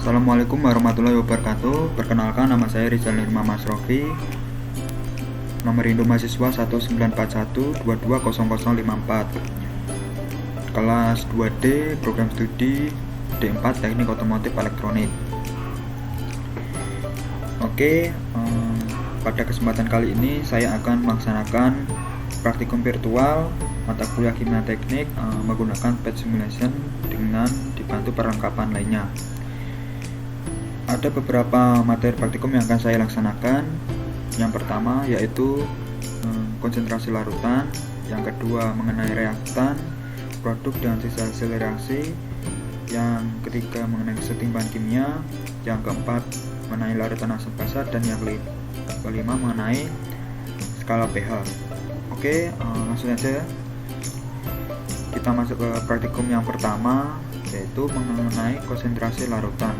Assalamualaikum warahmatullahi wabarakatuh. Perkenalkan, nama saya Rizal Nirma Masrofi. Nomor induk mahasiswa 1941220054. Kelas 2D, program studi D4 Teknik Otomotif Elektronik. Oke, pada kesempatan kali ini saya akan melaksanakan praktikum virtual mata kuliah kimia teknik menggunakan PET simulation dengan dibantu perlengkapan lainnya. Ada beberapa materi praktikum yang akan saya laksanakan. Yang pertama yaitu konsentrasi larutan, yang kedua mengenai reaktan, produk dan sisa hasil reaksi, yang ketiga mengenai kesetimbangan kimia, yang keempat mengenai larutan asam basa, dan yang kelima mengenai skala pH. Oke, langsung saja kita masuk ke praktikum yang pertama, yaitu mengenai konsentrasi larutan.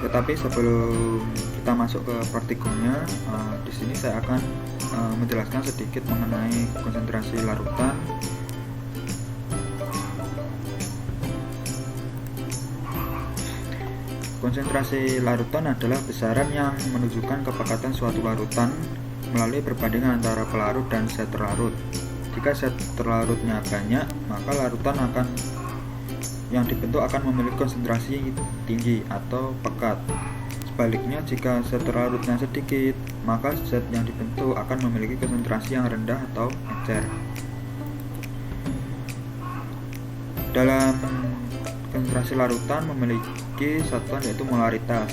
Tetapi sebelum kita masuk ke praktikumnya, di sini saya akan menjelaskan sedikit mengenai konsentrasi larutan. Konsentrasi larutan adalah besaran yang menunjukkan kepekatan suatu larutan melalui perbandingan antara pelarut dan zat terlarut. Jika zat terlarutnya banyak, maka larutan yang dibentuk akan memiliki konsentrasi tinggi atau pekat. Sebaliknya, jika zat terlarutnya sedikit, maka zat yang dibentuk akan memiliki konsentrasi yang rendah atau encer. Dalam konsentrasi larutan memiliki satuan yaitu molaritas.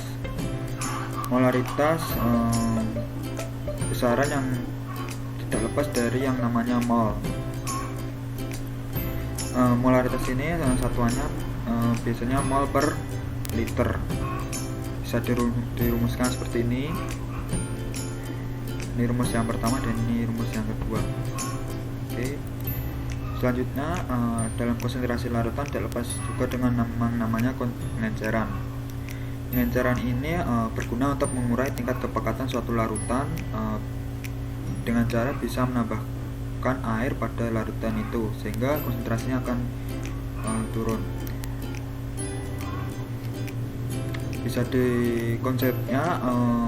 Molaritas besaran yang tidak lepas dari yang namanya mol. Molaritas ini satuannya biasanya mol per liter. Bisa dirumuskan seperti ini. Ini rumus yang pertama dan ini rumus yang kedua. Oke. Selanjutnya, dalam konsentrasi larutan tidak lepas juga dengan namanya pengenceran. Pengenceran ini berguna untuk mengurai tingkat kepekatan suatu larutan dengan cara bisa menambahkan air pada larutan itu sehingga konsentrasinya akan turun. Bisa dikonsepnya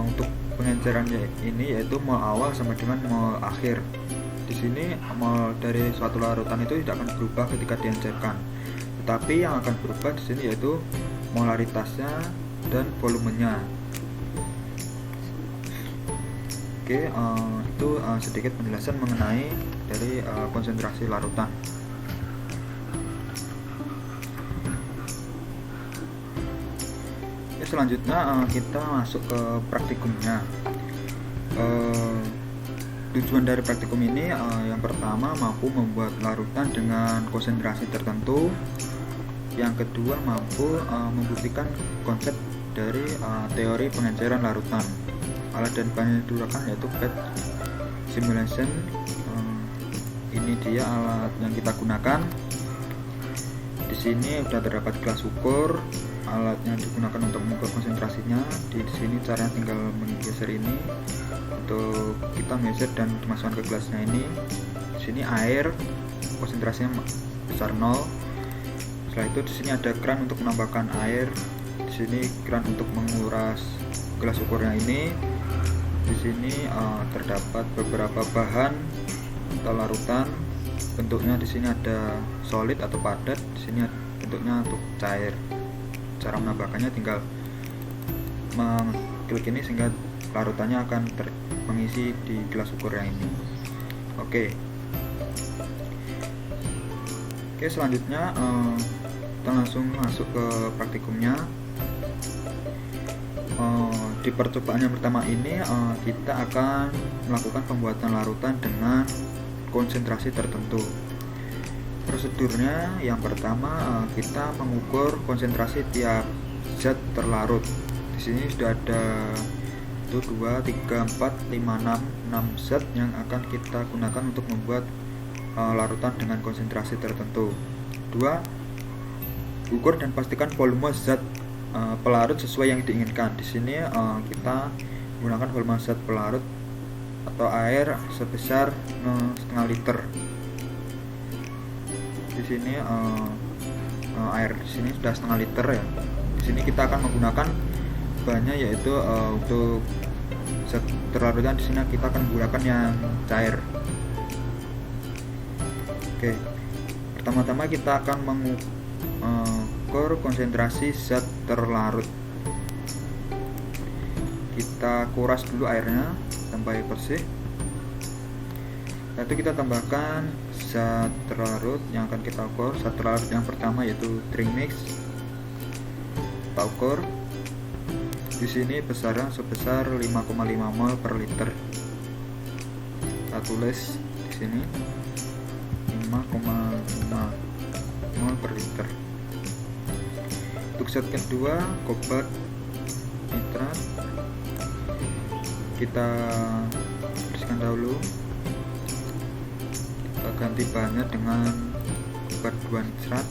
untuk pengenceran ini yaitu mol awal sama dengan mol akhir. Di sini mol dari suatu larutan itu tidak akan berubah ketika diencerkan, tetapi yang akan berubah di sini yaitu molaritasnya dan volumenya. Oke, itu sedikit penjelasan mengenai dari konsentrasi larutan. Oke, selanjutnya kita masuk ke praktikumnya. Tujuan dari praktikum ini yang pertama mampu membuat larutan dengan konsentrasi tertentu. Yang kedua mampu membuktikan konsep dari teori pengenceran larutan. Alat dan bahan yang digunakan yaitu PET simulation. Ini dia alat yang kita gunakan. Di sini sudah terdapat gelas ukur. Alat yang digunakan untuk mengukur konsentrasinya. Di sini caranya tinggal menggeser ini untuk kita measure dan dimasukkan ke gelasnya ini. Di sini air, konsentrasinya besar 0. Setelah itu di sini ada keran untuk menambahkan air. Di sini keran untuk menguras gelas ukurnya ini. Di sini terdapat beberapa bahan atau larutan. Bentuknya di sini ada solid atau padat. Di sini bentuknya untuk cair. Cara menambahkannya tinggal mengklik ini sehingga larutannya akan mengisi di gelas ukurnya ini. Oke, selanjutnya kita langsung masuk ke praktikumnya. Di percobaan yang pertama ini kita akan melakukan pembuatan larutan dengan konsentrasi tertentu. Prosedurnya yang pertama kita mengukur konsentrasi tiap zat terlarut. Di sini sudah ada 1, 2, 3, 4, 5, 6 zat yang akan kita gunakan untuk membuat larutan dengan konsentrasi tertentu. 2. Ukur dan pastikan volume zat pelarut sesuai yang diinginkan. Di sini kita menggunakan volume zat pelarut atau air sebesar 0,5 liter. Di sini air. Di sini sudah setengah liter ya. Di sini kita akan menggunakan bahannya yaitu untuk zat terlarutnya di sini kita akan menggunakan yang cair. Oke, pertama-tama kita akan mengukur konsentrasi zat terlarut. Kita kuras dulu airnya sampai bersih. Lalu kita tambahkan zat terlarut yang akan kita ukur. Zat terlarut yang pertama yaitu drink mix. Kita ukur. Di sini besarnya sebesar 5,5 mol per liter. Kita tulis di sini 5,5 mol per liter. Untuk zat kedua, kobalt nitrat, kita bersihkan dahulu. Kita ganti bahannya dengan kobalt 2 nitrat.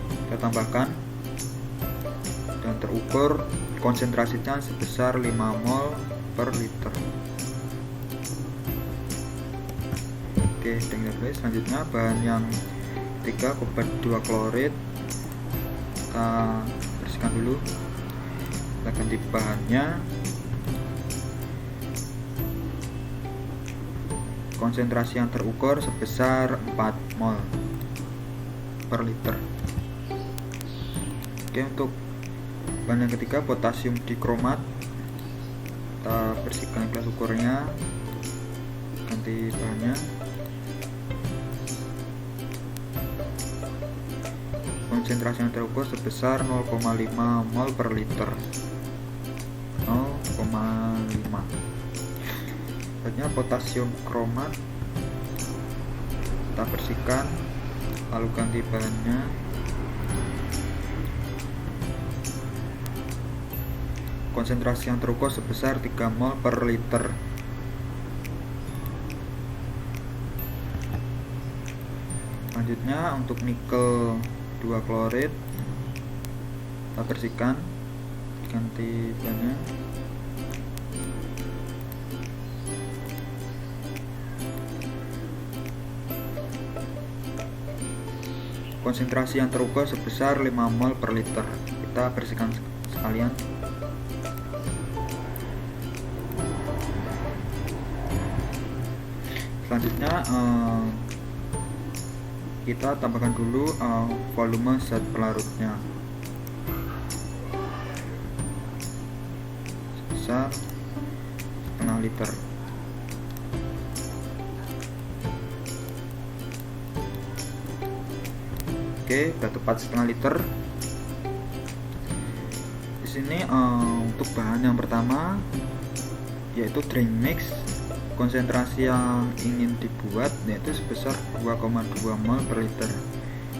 Kita tambahkan dan terukur konsentrasinya sebesar 5 mol per liter. Oke, selanjutnya bahan yang ketiga, kobalt 2 klorid. Kita bersihkan dulu. Kita ganti bahannya. Konsentrasi yang terukur sebesar 4 mol per liter. Oke, untuk bahan yang ketiga, potasium dikromat. Kita bersihkan gelas ukurnya, ganti bahannya. Konsentrasi yang terukur sebesar 0,5 mol per liter. 0,5. Selanjutnya potasium kromat. Kita bersihkan, lalu ganti bahannya. Konsentrasi yang terukur sebesar 3 mol per liter. Selanjutnya untuk nikel 2 klorid, kita bersihkan, ganti bahannya. Konsentrasi yang terukur sebesar 5 mol per liter. Kita bersihkan sekalian. Selanjutnya kita tambahkan dulu volume zat pelarutnya sebesar setengah liter. Oke, sudah tepat setengah liter. Di sini untuk bahan yang pertama yaitu drink mix. Konsentrasi yang ingin dibuat yaitu sebesar 2,2 mol per liter.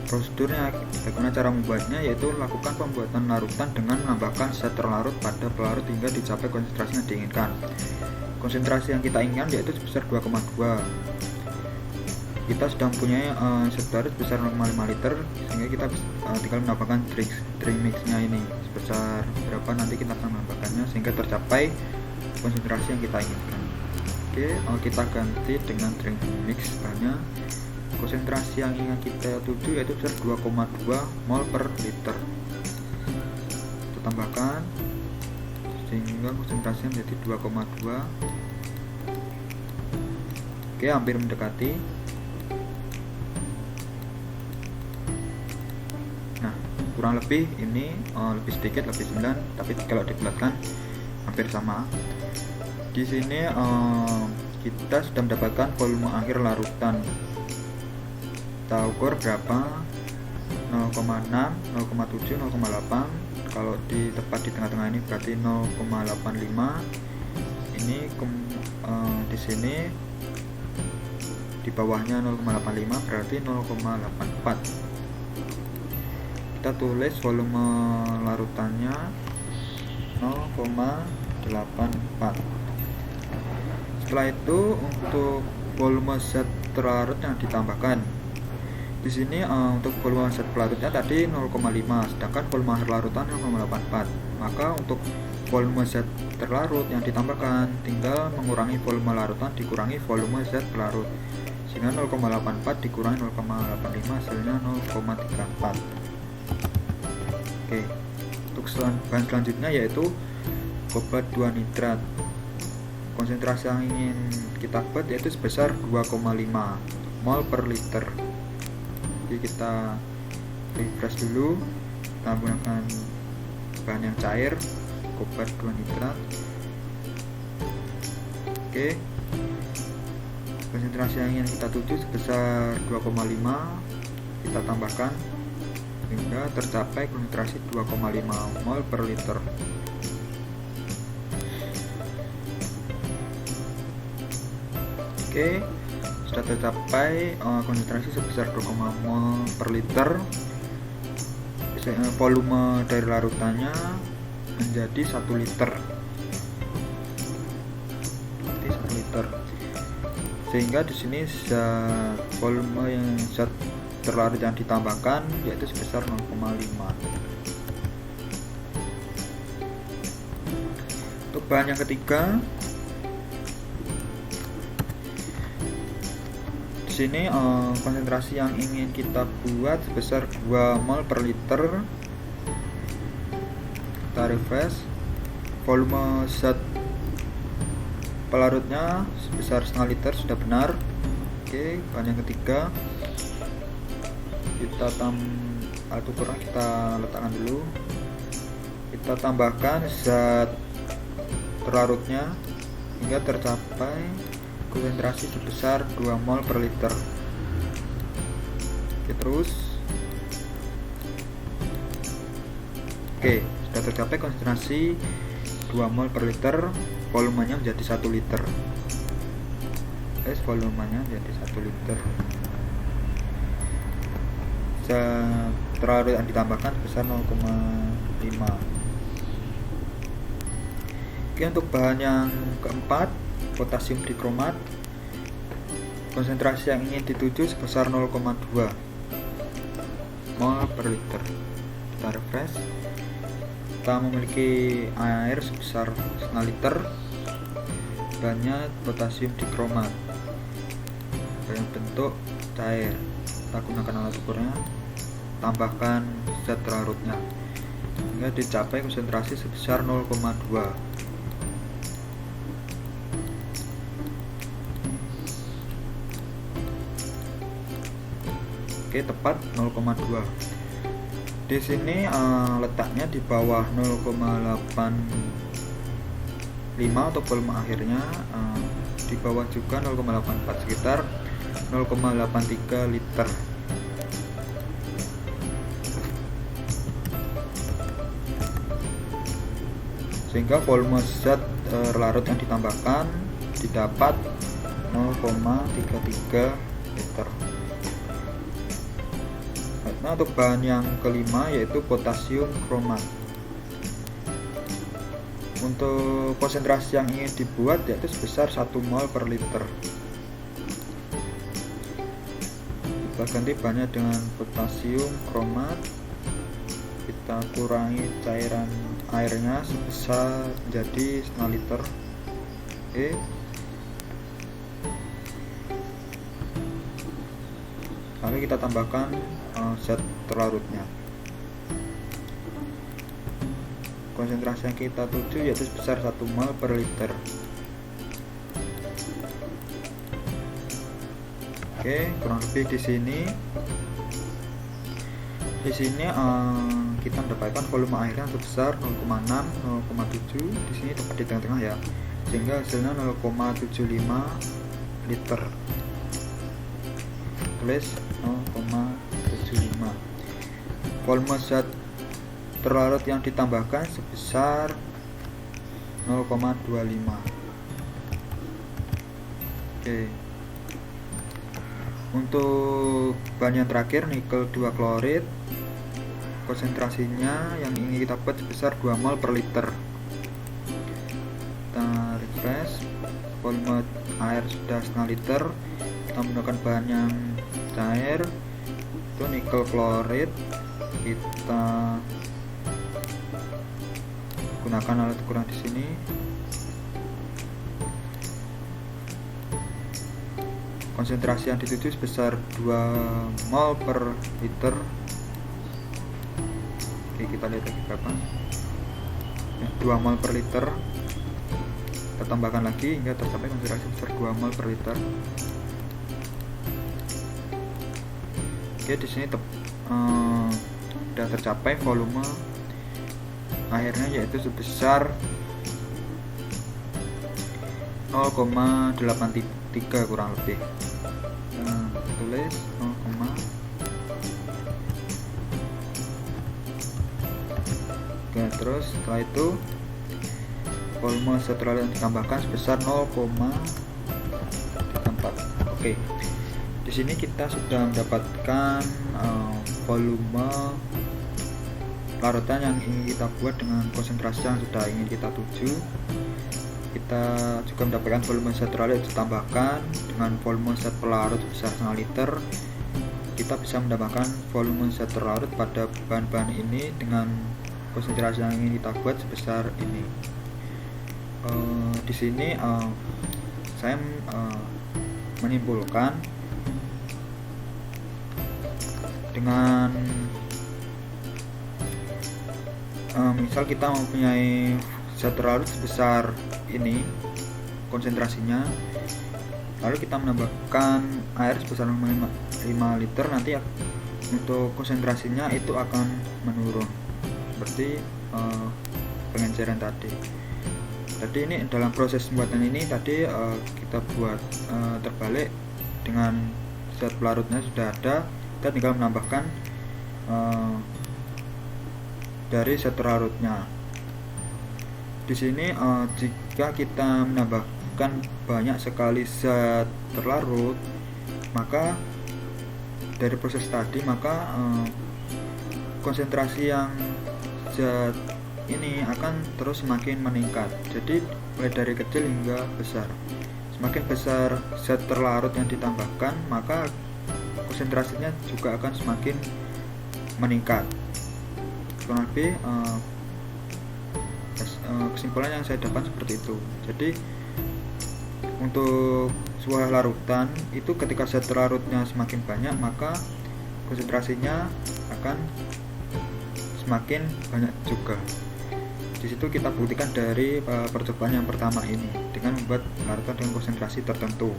Prosedurnya, bagaimana cara membuatnya, yaitu lakukan pembuatan larutan dengan menambahkan zat terlarut pada pelarut hingga dicapai konsentrasi yang diinginkan. Konsentrasi yang kita inginkan yaitu sebesar 2,2. Kita sudah mempunyai zat pelarut sebesar 0,5 liter, sehingga kita tinggal menambahkan drink mixnya ini sebesar berapa, nanti kita akan menambahkannya sehingga tercapai konsentrasi yang kita inginkan. Oke, kita ganti dengan drink mix bahannya. Konsentrasi yang ingin kita tuju yaitu sebesar 2,2 mol per liter. Kita tambahkan sehingga konsentrasinya menjadi 2,2. Oke, hampir mendekati. Nah, kurang lebih ini lebih sedikit, lebih 9, tapi kalau dibulatkan hampir sama. Di sini kita sudah mendapatkan volume akhir larutan. Kita ukur berapa? 0,6, 0,7, 0,8. Kalau tepat di tengah-tengah ini berarti 0,85. Ini di sini di bawahnya 0,85 berarti 0,84. Kita tulis volume larutannya 0,84. Setelah itu untuk volume zat terlarut yang ditambahkan. Di sini untuk volume zat pelarutnya tadi 0,5, sedangkan volume akhir larutan 0,84. Maka untuk volume zat terlarut yang ditambahkan tinggal mengurangi volume larutan dikurangi volume zat pelarut sehingga 0,84 dikurangi 0,85 hasilnya 0,34. Oke, untuk bahan selanjutnya yaitu obat 2 nitrat. Konsentrasi yang ingin kita buat yaitu sebesar 2,5 mol per liter. Jadi kita refresh dulu, kita menggunakan bahan yang cair, obat 2 nitrat. Oke, konsentrasi yang ingin kita tuju sebesar 2,5, kita tambahkan hingga tercapai konsentrasi 2,5 mol per liter. Oke, sudah tercapai konsentrasi sebesar 2,5 mol per liter. Volume dari larutannya menjadi 1 liter. Sehingga di sini volume yang zat terlarut yang ditambahkan yaitu sebesar 0,5. Untuk bahan yang ketiga, di sini konsentrasi yang ingin kita buat sebesar 2 mol per liter. Kita refresh, volume zat pelarutnya sebesar setengah liter sudah benar. Oke, bahan yang ketiga kita alat ukuran kita letakkan dulu, kita tambahkan zat terlarutnya hingga tercapai konsentrasi sebesar 2 mol per liter. Oke, terus sudah tercapai konsentrasi 2 mol per liter, volumenya menjadi 1 liter. Volumenya menjadi 1 liter. Zat terlarut yang ditambahkan sebesar 0,5. Oke, untuk bahan yang keempat, potasium dikromat. Konsentrasi yang ingin dituju sebesar 0,2 mol per liter. Kita refresh. Kita memiliki air sebesar setengah liter. Bahannya potasium dikromat dalam bentuk cair. Kita gunakan alat ukurnya, tambahkan zat terlarutnya hingga dicapai konsentrasi sebesar 0,2. Oke, tepat 0,2. Di sini letaknya di bawah 0,85 untuk volume akhirnya, di bawah juga 0,84, sekitar 0,83 liter. Sehingga volume zat larut yang ditambahkan didapat 0,33 liter. Nah, untuk bahan yang kelima yaitu potasium kromat. Untuk konsentrasi yang ingin dibuat yaitu sebesar 1 mol per liter. Kita ganti bahannya dengan potasium kromat. Kita kurangi cairan airnya sebesar menjadi setengah liter. Oke. Lalu kita tambahkan zat terlarutnya. Konsentrasi yang kita tuju yaitu sebesar 1 mol per liter. Oke, kurang lebih di sini. Kita mendapatkan volume airnya sebesar 0,6, 0,7. Di sini tepat di tengah-tengah ya. Sehingga hasilnya 0,75 liter. Tulis 0,75. Volume zat terlarut yang ditambahkan sebesar 0,25. Oke. Untuk bahan yang terakhir, nikel 2 klorid. Konsentrasinya yang ingin kita buat sebesar 2 mol per liter. Kita refresh, volume air sudah setengah liter. Kita menggunakan bahan yang cair, itu nikel klorid. Kita gunakan alat ukuran di sini. konsentrasi yang dituju sebesar 2 mol per liter. Oke, kita lihat lagi berapa ya, 2 mol per liter. Kita tambahkan lagi hingga tercapai konsentrasi sebesar 2 mol per liter. Oke, di sini sudah tercapai volume airnya, yaitu sebesar 0,83 kurang lebih. Tulis 0, oke, terus setelah itu volume setelah yang ditambahkan sebesar 0,4. Oke, di sini kita sudah mendapatkan volume larutan yang ingin kita buat dengan konsentrasi yang sudah ingin kita tuju. Kita juga mendapatkan volume zat terlarut ditambahkan dengan volume zat pelarut sebesar 1,5 liter. Kita bisa mendapatkan volume zat terlarut pada bahan-bahan ini dengan konsentrasi yang ingin kita buat sebesar ini. Di sini saya menyimpulkan dengan misal kita mempunyai zat terlarut sebesar ini konsentrasinya, lalu kita menambahkan air sebesar 5 liter, nanti untuk konsentrasinya itu akan menurun seperti pengenceran tadi. Jadi ini dalam proses pembuatan ini tadi kita buat terbalik, dengan zat pelarutnya sudah ada, kita tinggal menambahkan dari zat terlarutnya. Di sini jika kita menambahkan banyak sekali zat terlarut, maka dari proses tadi maka konsentrasi yang zat ini akan terus semakin meningkat. Jadi mulai dari kecil hingga besar. Semakin besar zat terlarut yang ditambahkan, maka konsentrasinya juga akan semakin meningkat. Kurang lebih kesimpulan yang saya dapat seperti itu. Jadi untuk sebuah larutan itu ketika zat terlarutnya semakin banyak, maka konsentrasinya akan semakin banyak juga. Di situ kita buktikan dari percobaan yang pertama ini dengan membuat larutan dengan konsentrasi tertentu.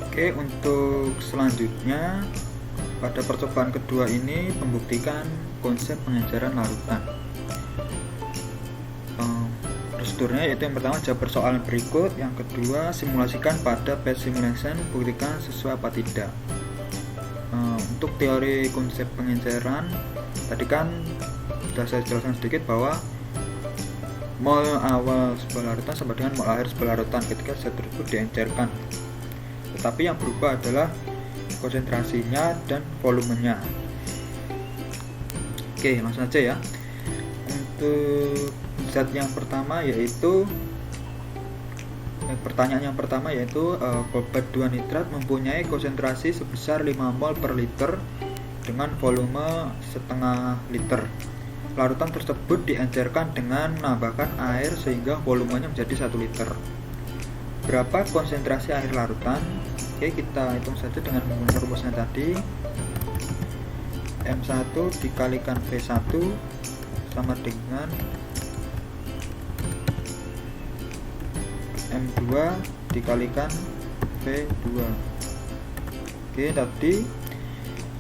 Oke, untuk selanjutnya pada percobaan kedua ini membuktikan konsep pengenceran larutan. Prosedurnya yaitu yang pertama jawab persoalan berikut, yang kedua simulasikan pada batch simulation, buktikan sesuai apa tidak. Untuk teori konsep pengenceran tadi kan sudah saya jelaskan sedikit bahwa mol awal sebuah larutan sama dengan mol akhir sebuah larutan ketika zat tersebut diencerkan, tetapi yang berubah adalah konsentrasinya dan volumenya. Oke, langsung aja ya. Untuk zat yang pertama yaitu pertanyaan yang pertama yaitu kolbat 2 nitrat mempunyai konsentrasi sebesar 5 mol per liter dengan volume setengah liter. Larutan tersebut diencerkan dengan menambahkan air sehingga volumenya menjadi 1 liter. Berapa konsentrasi air larutan? Oke, kita hitung saja dengan menggunakan rumusnya tadi. M1 dikalikan V1 sama dengan M2 dikalikan V2. Oke, tadi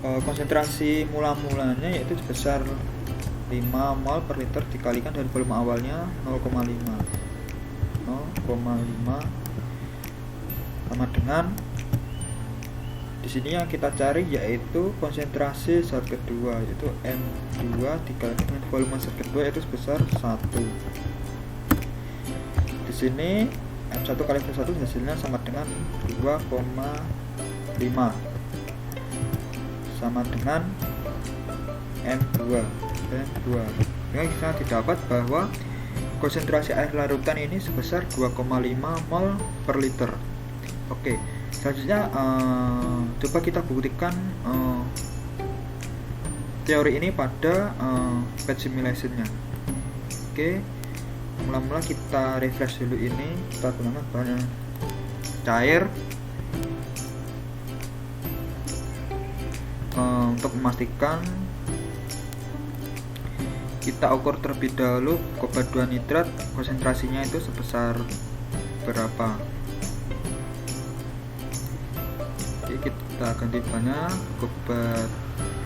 konsentrasi mula-mulanya yaitu sebesar 5 mol per liter dikalikan dari volume awalnya 0,5 sama dengan di sini yang kita cari yaitu konsentrasi zat kedua, yaitu M2 dikalikan dengan volume zat kedua yaitu sebesar 1. Di sini M1 kali V1 hasilnya sama dengan 2,5 sama dengan M2. Jadi kita didapat bahwa konsentrasi air larutan ini sebesar 2,5 mol per liter. Oke, selanjutnya coba kita buktikan teori ini pada batch simulation-nya. Oke, mula-mula kita refresh dulu ini, kita gunakan bahan cair untuk memastikan kita ukur terlebih dahulu kobat 2 nitrat konsentrasinya itu sebesar berapa. Oke, kita ganti bahannya, kobat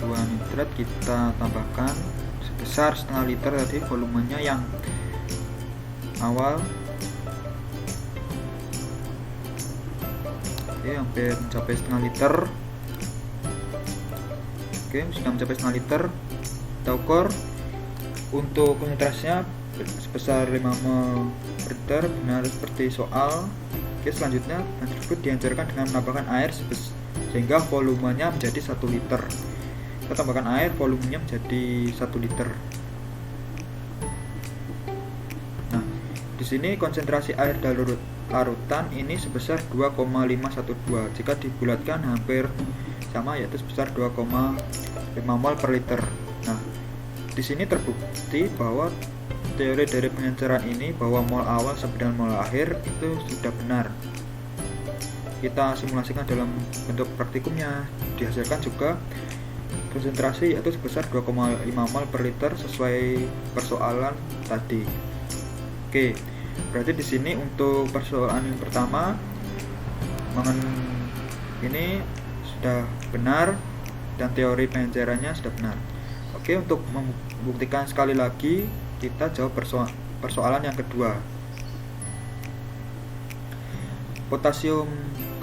2 nitrat kita tambahkan sebesar setengah liter tadi volumenya yang awal. Oke, hampir mencapai setengah liter. Oke, sudah mencapai setengah liter. Kita ukur untuk konsentrasinya sebesar 5 mol per liter, benar seperti soal. Oke, selanjutnya bahan tersebut dihancurkan dengan menambahkan air sehingga volumenya menjadi 1 liter. Kita tambahkan air, volumenya menjadi 1 liter. Nah, di sini konsentrasi air dalam larutan ini sebesar 2,512. Jika dibulatkan hampir sama, yaitu sebesar 2,5 mol per liter. Nah, di sini terbukti bahwa teori dari pengenceran ini bahwa mol awal sampai dengan mol akhir itu sudah benar. Kita simulasikan dalam bentuk praktikumnya, dihasilkan juga konsentrasi yaitu sebesar 2,5 mol per liter sesuai persoalan tadi. Oke, berarti di sini untuk persoalan yang pertama ini sudah benar dan teori pengencerannya sudah benar. Oke, untuk membuktikan sekali lagi kita jawab persoalan yang kedua. Potasium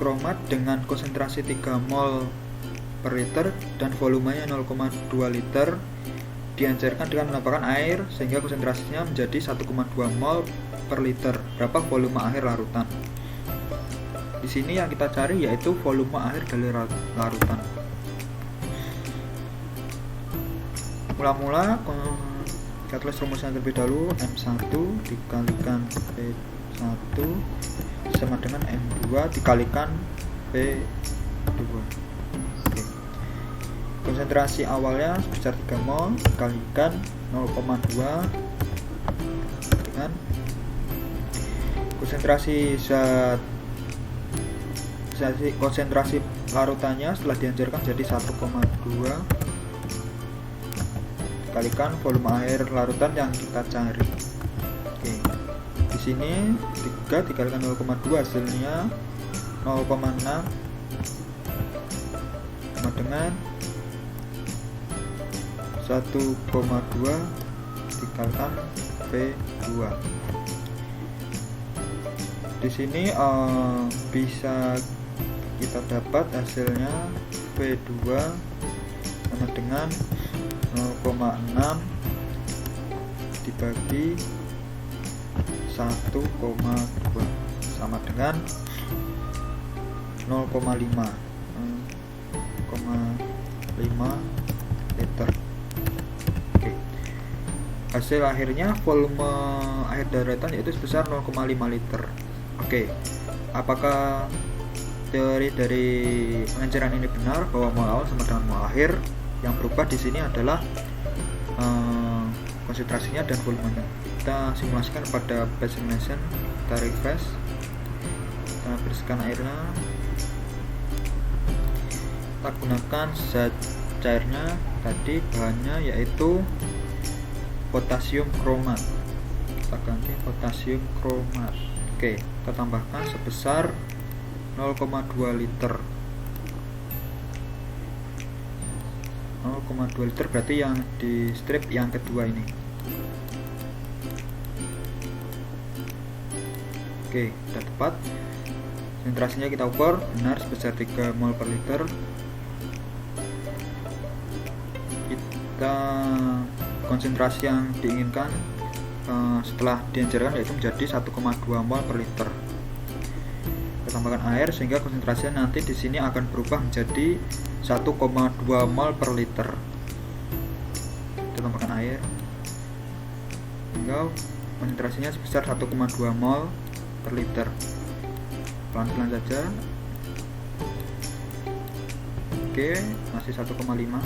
kromat dengan konsentrasi 3 mol per liter dan volumenya 0,2 liter dihancurkan dengan menambahkan air sehingga konsentrasinya menjadi 1,2 mol per liter. Berapa volume akhir larutan? Di sini yang kita cari yaitu volume akhir dari larutan. Mula-mula kita tulis rumusnya terlebih dahulu. M1 dikalikan P1 sama dengan M2 dikalikan P2. Konsentrasi awalnya sebesar 3 mol dikalikan 0,2 dengan konsentrasi larutannya setelah dihancurkan jadi 1,2 dikalikan volume air larutan yang kita cari. Oke, di sini 3 dikalikan 0,2 hasilnya 0,6 sama dengan 1,2 dikalikan P2. Di sini bisa kita dapat hasilnya P2 sama dengan 0,6 dibagi 1,2 sama dengan 0,5 liter. Hasil akhirnya volume air daratan yaitu sebesar 0,5 liter. Oke, apakah teori dari pengenceran ini benar bahwa mol awal sama dengan mol akhir? Yang berubah di sini adalah konsentrasinya dan volumenya. Kita simulasikan pada batch simulation, kita refresh, kita bersihkan airnya, kita gunakan zat cairnya tadi, bahannya yaitu potasium kromat. Kita ganti potasium kromat. Oke, kita tambahkan sebesar 0,2 liter. 0,2 liter berarti yang di strip yang kedua ini. Oke, sudah tepat. Konsentrasinya kita ukur benar sebesar 3 mol per liter. Kita konsentrasi yang diinginkan setelah dihancurkan yaitu menjadi 1,2 mol per liter. Kita tambahkan air sehingga konsentrasinya nanti di sini akan berubah menjadi 1,2 mol per liter. Kita tambahkan air sehingga konsentrasinya sebesar 1,2 mol per liter. Pelan-pelan saja. Oke, masih 1,5.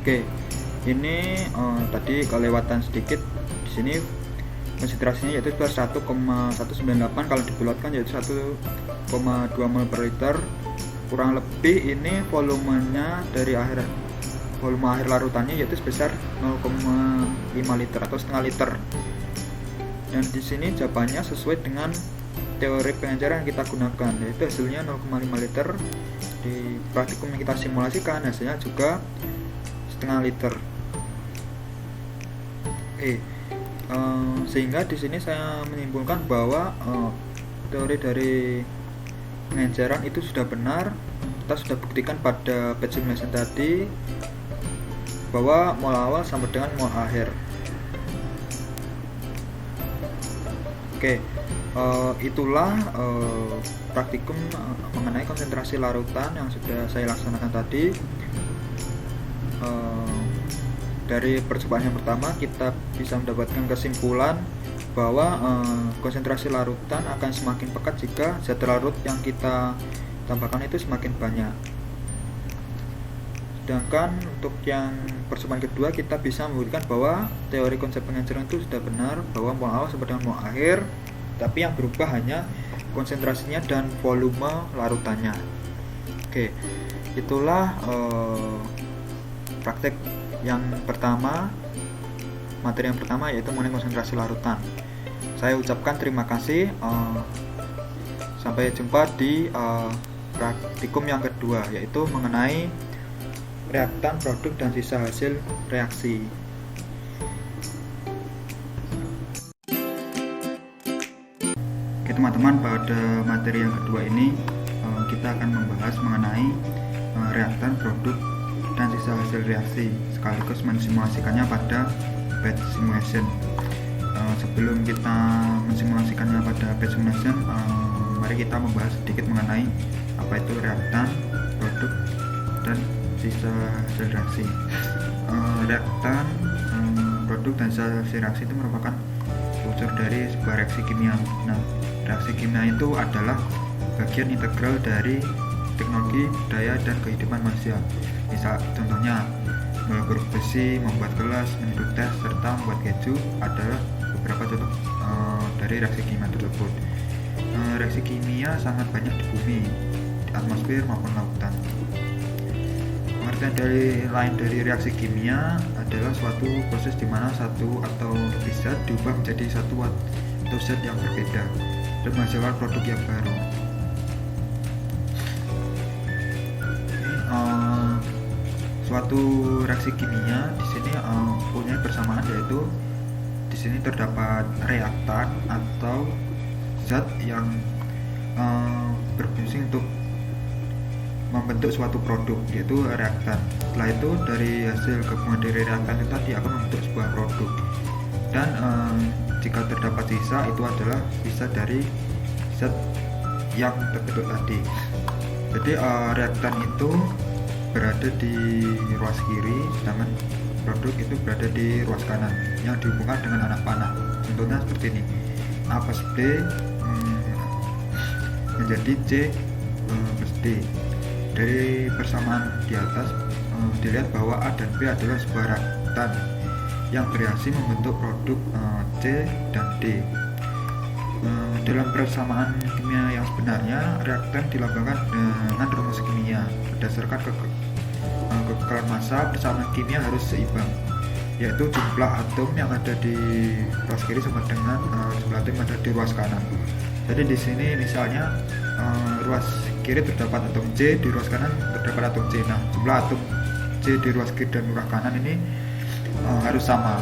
Oke, ini tadi kelewatan sedikit. Di sini konsentrasinya yaitu 1,198, kalau dibulatkan yaitu 1,2 mol per liter. Kurang lebih ini volumenya dari volume akhir larutannya yaitu sebesar 0,5 liter atau setengah liter. Dan di sini jawabannya sesuai dengan teori pengenceran yang kita gunakan, yaitu hasilnya 0,5 liter. Di praktikum yang kita simulasikan hasilnya juga setengah liter. Sehingga di sini saya menyimpulkan bahwa teori dari pengenceran itu sudah benar. Kita sudah buktikan pada batch simulation tadi bahwa mol awal sama dengan mol akhir. Itulah praktikum mengenai konsentrasi larutan yang sudah saya laksanakan tadi. Dari percobaan yang pertama kita bisa mendapatkan kesimpulan bahwa konsentrasi larutan akan semakin pekat jika zat larut yang kita tambahkan itu semakin banyak. Sedangkan untuk yang percobaan kedua kita bisa membuktikan bahwa teori konsep pengenceran itu sudah benar, bahwa mol awal sama dengan mol akhir, tapi yang berubah hanya konsentrasinya dan volume larutannya. Itulah praktek yang pertama, materi yang pertama, yaitu mengenai konsentrasi larutan. Saya ucapkan terima kasih. Sampai jumpa di praktikum yang kedua, yaitu mengenai reaktan, produk, dan sisa hasil reaksi. Oke teman-teman, pada materi yang kedua ini kita akan membahas mengenai reaktan, produk, dan sisa hasil reaksi, sekaligus mensimulasikannya pada batch simulation. Sebelum kita mensimulasikannya pada batch simulation, mari kita membahas sedikit mengenai apa itu reaktan, produk, dan sisa hasil reaksi. Reaktan, produk, dan sisa hasil reaksi itu merupakan unsur dari sebuah reaksi kimia. Nah, reaksi kimia itu adalah bagian integral dari teknologi, budaya, dan kehidupan manusia. Misal contohnya mengukur besi, membuat gelas, menyeduh teh, serta membuat keju adalah beberapa contoh dari reaksi kimia tersebut. Reaksi kimia sangat banyak di bumi, di atmosfer maupun lautan. Pengertian lain dari reaksi kimia adalah suatu proses di mana satu atau lebih zat diubah menjadi satu atau zat yang berbeda dan menghasilkan produk yang baru. Suatu reaksi kimia di sini punya persamaan, yaitu di sini terdapat reaktan atau zat yang berfungsi untuk membentuk suatu produk, yaitu reaktan. Setelah itu dari hasil gabungan dari reaktan itu tadi akan membentuk sebuah produk. Dan jika terdapat sisa, itu adalah sisa dari zat yang terbentuk tadi. Jadi reaktan itu berada di ruas kiri, sedangkan produk itu berada di ruas kanan yang dihubungkan dengan anak panah. Contohnya seperti ini: A plus B menjadi C plus D. Dari persamaan di atas dilihat bahwa A dan B adalah sebuah reaktan yang bereaksi membentuk produk C dan D. Dalam persamaan kimia yang sebenarnya, reaktan dilambangkan dengan rumus kimia. Berdasarkan kekekalan massa, persamaan kimia harus seimbang, yaitu jumlah atom yang ada di ruas kiri sama dengan jumlah atom yang ada di ruas kanan. Jadi di sini misalnya ruas kiri terdapat atom C, di ruas kanan terdapat atom C. Nah, jumlah atom C di ruas kiri dan ruas kanan ini harus sama.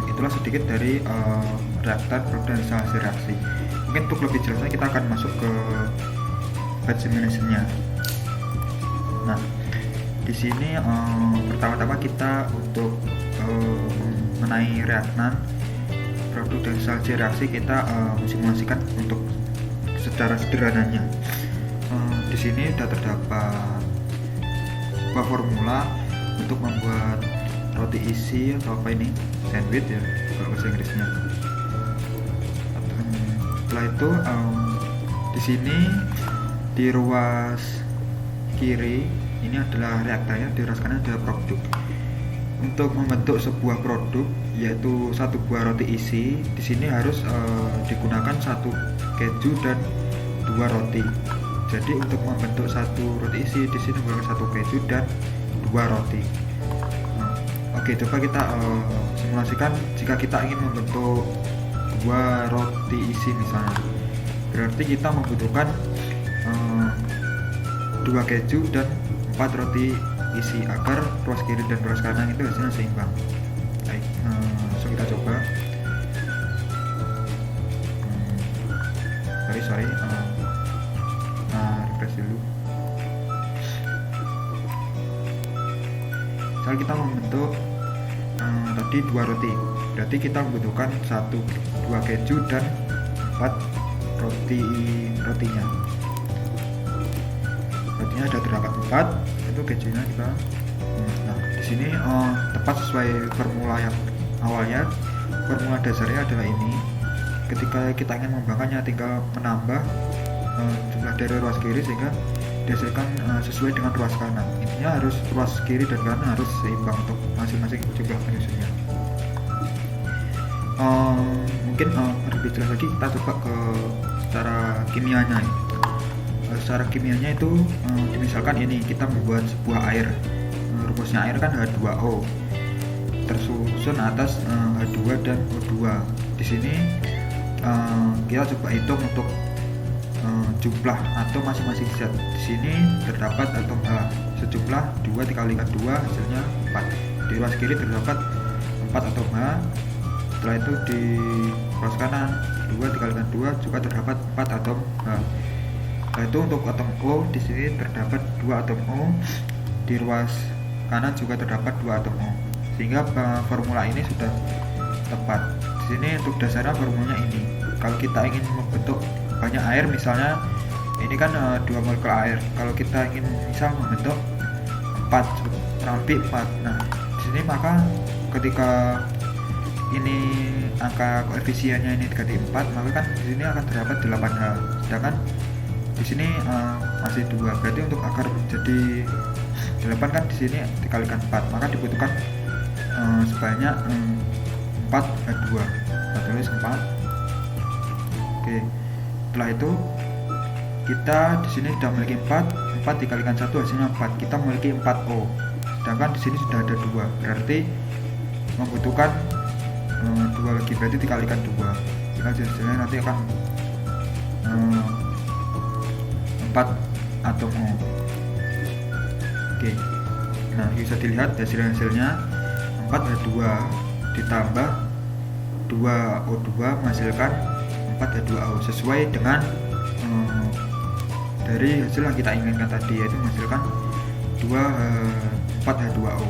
Itulah sedikit dari reaktan, produk, dan hasil reaksi. Mungkin untuk lebih jelasnya kita akan masuk ke batch simulation-nya. Nah, di sini pertama-tama kita untuk mengenai reaktan, produk, dan hasil reaksi kita simulasikan untuk secara sederhananya. Di sini sudah terdapat sebuah formula untuk membuat roti isi atau apa ini, sandwich ya kalau bahasa Inggrisnya. Setelah itu di sini di ruas kiri ini adalah reaktannya, di ruas kanan adalah produk. Untuk membentuk sebuah produk yaitu satu buah roti isi, di sini harus digunakan satu keju dan dua roti. Jadi untuk membentuk satu roti isi di sini menggunakan satu keju dan dua roti. Oke, coba kita simulasikan jika kita ingin membentuk dua roti isi misalnya. Berarti kita membutuhkan dua keju dan 4 roti isi agar ruas kiri dan ruas kanan itu hasilnya seimbang. Baik, langsung kita coba. Sorry, refresh dulu. Misal kita membentuk tadi dua roti, berarti kita membutuhkan 2 keju dan 4 rotinya ada terdapat 4, itu kejunya kita. Nah, di sini tepat sesuai formula yang awalnya. Formula dasarnya adalah ini. Ketika kita ingin mengembangkannya, tinggal menambah jumlah dari ruas kiri sehingga dihasilkan sesuai dengan ruas kanan. Intinya harus ruas kiri dan kanan harus seimbang untuk masing-masing jumlah penyusunnya. Mungkin lebih jelas lagi kita coba ke secara kimianya. Secara kimianya itu misalkan ini kita membuat sebuah air, rumusnya air kan H2O tersusun atas H2 dan O2. Di sini kita coba hitung untuk jumlah atom masing-masing zat. Di sini terdapat atom H sejumlah 2 dikalikan 2 hasilnya 4. Di ruas kiri terdapat 4 atom H. Setelah itu di ruas kanan 2 dikalikan 2 juga terdapat 4 atom H. Setelah itu untuk atom O di sini terdapat 2 atom O, di ruas kanan juga terdapat 2 atom O. Sehingga formula ini sudah tepat. Di sini untuk dasarnya formulanya ini. Kalau kita ingin membentuk banyak air misalnya, ini kan 2 molekul air. Kalau kita ingin misal membentuk 4 kurang lebih 4. Nah, di sini maka ketika ini angka koefisiennya ini dikali 4, maka kan di sini akan terdapat 8H. Sedangkan di sini masih 2, berarti untuk agar menjadi 8 kan di sini dikalikan 4, maka dibutuhkan sebanyak 4H2. Kita tulis 4. Oke. Setelah itu kita di sini sudah memiliki 4 dikalikan 1 hasilnya 4. Kita memiliki 4O. Sedangkan di sini sudah ada 2, berarti membutuhkan 2 lagi, berarti dikalikan 2. Jika hasilnya nanti akan 4 atom O. Oke. Nah, bisa dilihat hasilnya 4H2 ditambah 2O2 menghasilkan 4H2O sesuai dengan dari hasil yang kita inginkan tadi, yaitu menghasilkan 4H2O.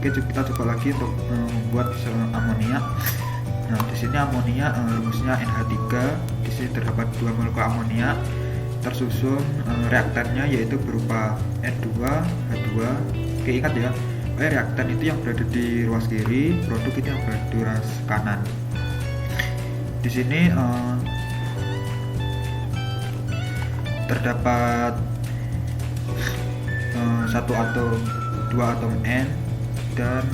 Oke, kita coba lagi untuk membuat amonia. Nah, di sini amonia rumusnya NH3. Di sini terdapat 2 molekul amonia tersusun reaktannya yaitu berupa N2, H2. Oke, ingat ya, reaktan itu yang berada di ruas kiri, produk itu yang berada di ruas kanan. Di sini terdapat 1 atom, 2 atom N, dan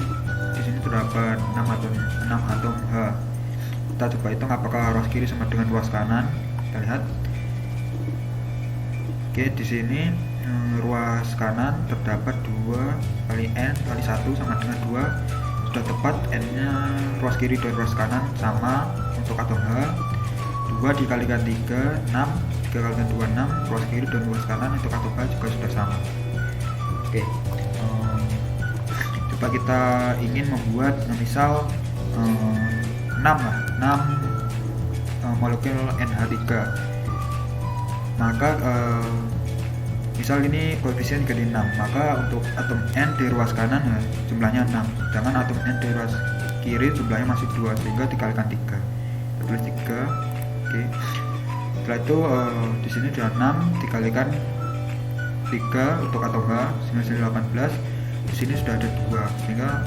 di sini terdapat 6 atom H. Kita coba hitung apakah ruas kiri sama dengan ruas kanan. Kita lihat. Oke, di sini ruas kanan terdapat 2 kali N kali 1 sama dengan 2. Sudah tepat, N-nya ruas kiri dan ruas kanan sama untuk atom H. 2 dikalikan 3, 6. 3 kalikan 2, 6. Ruas kiri dan ruas kanan untuk atom H juga sudah sama. Oke, coba kita ingin membuat misal 6 molekul NH3. Maka misal ini koefisien dikali 6, maka untuk atom N di ruas kanan jumlahnya 6, sedangkan atom N di ruas kiri jumlahnya masih 2, sehingga dikalikan 3. Kita tulis 3. Oke. Setelah itu di sini sudah 6 dikalikan 3 untuk atom H sehingga 18. Di sini sudah ada 2, sehingga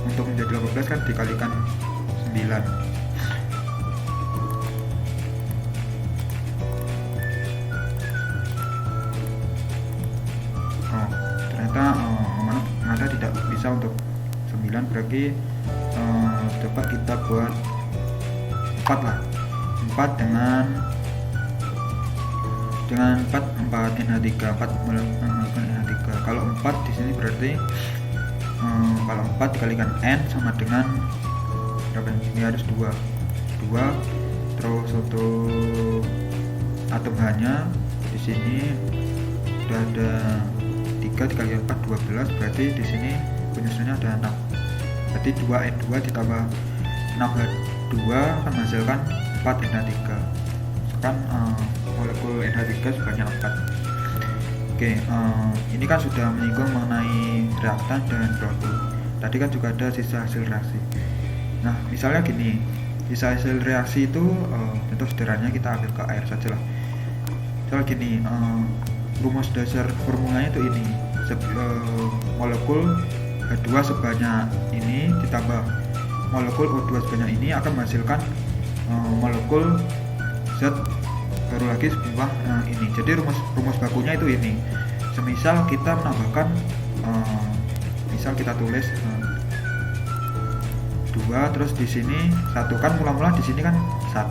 untuk menjadi 18 kan dikalikan 9. Jadi coba kita buat 4 lah, 4 dengan 4 NH3, 4 melakukan NH3. Kalau 4 di sini berarti kalau 4 dikalikan N sama dengan berapa? Ini harus 2, terus untuk atom H-nya di sini udah ada 3 dikali 4 12, berarti di sini penyusunnya ada 6. Berarti 2N2 ditambah 6H2 akan menghasilkan 4 NH3. Kan molekul NH3 sebanyak 4. Oke, ini kan sudah menyinggung mengenai reaktan dan produk. Tadi kan juga ada sisa hasil reaksi. Nah, misalnya gini, sisa hasil reaksi itu contoh sederhananya kita ambil ke air saja lah. Misal gini, rumus dasar formulanya itu ini, molekul H2 sebanyak ini ditambah molekul O2 sebanyak ini akan menghasilkan molekul Z baru lagi sebuah ini. Jadi rumus bakunya itu ini. Semisal kita menambahkan misal kita tulis 2, terus di sini 1, kan mula-mula di sini kan 1.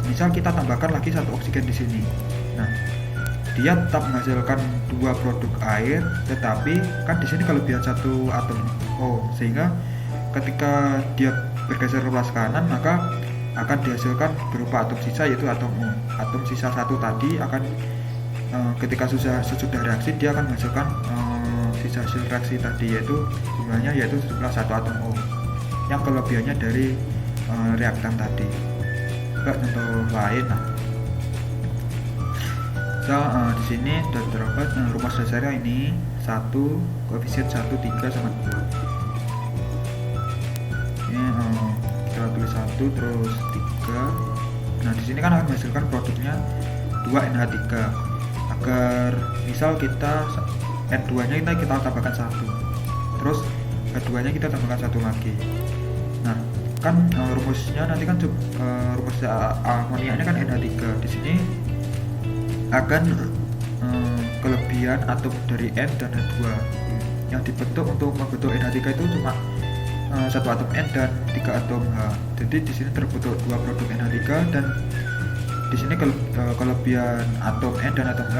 Misal kita tambahkan lagi 1 oksigen di sini. Nah, dia tetap menghasilkan 2 produk air, tetapi kan di sini kelebihan 1 atom O, sehingga ketika dia bergeser ke belah kanan maka akan dihasilkan berupa atom sisa, yaitu atom O. Atom sisa 1 tadi akan ketika sesudah reaksi dia akan menghasilkan sisa hasil reaksi tadi, yaitu jumlahnya yaitu jumlah 1 atom O yang kelebihannya dari reaktan tadi. Coba contoh lain. Nah, di sini sudah terdapat rumus dasarnya ini 1, koefisien 1, 3 sama 2. Ini kita tulis 1 terus 3. Nah, di sini kan akan menghasilkan produknya 2NH3. Agar misal kita N2 nya kita tambahkan 1, terus H2 nya kita tambahkan 1 lagi. Nah, kan rumusnya nanti kan rumus amoniaknya kan NH3. Di sini akan kelebihan atom dari N dan H2 yang dibentuk untuk membentuk NH3 itu cuma 1 atom N dan 3 atom H. Jadi di sini terbentuk 2 produk NH3 dan di sini kelebihan atom N dan atom H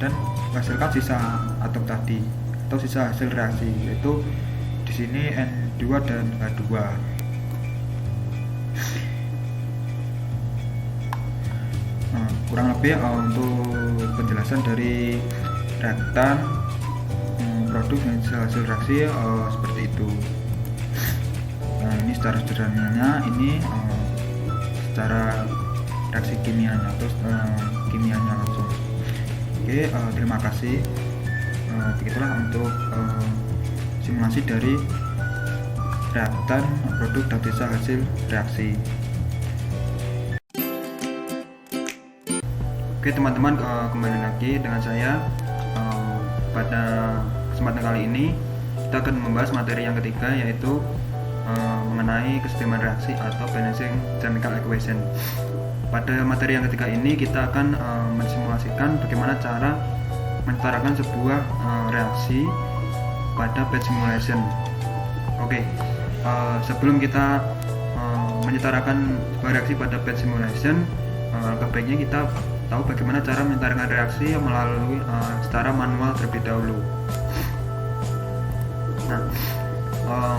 dan menghasilkan sisa atom tadi atau sisa hasil reaksi, yaitu di sini N2 dan H2. Kurang lebih untuk penjelasan dari reaktan, produk dan hasil reaksi seperti itu. Nah, ini secara sederhananya, ini secara reaksi kimianya atau kimianya langsung. Oke, terima kasih. Begitulah untuk simulasi dari reaktan, produk dan sisa hasil reaksi. Oke teman-teman, kembali lagi dengan saya. Pada kesempatan kali ini kita akan membahas materi yang ketiga, yaitu mengenai kesetimbangan reaksi atau balancing chemical equation. Pada materi yang ketiga ini kita akan mensimulasikan bagaimana cara menciptakan sebuah reaksi pada batch simulation. Oke, sebelum kita menyetarakan sebuah reaksi pada batch simulation, baiknya kita tahu bagaimana cara menyetarakan reaksi melalui secara manual terlebih dahulu. Nah,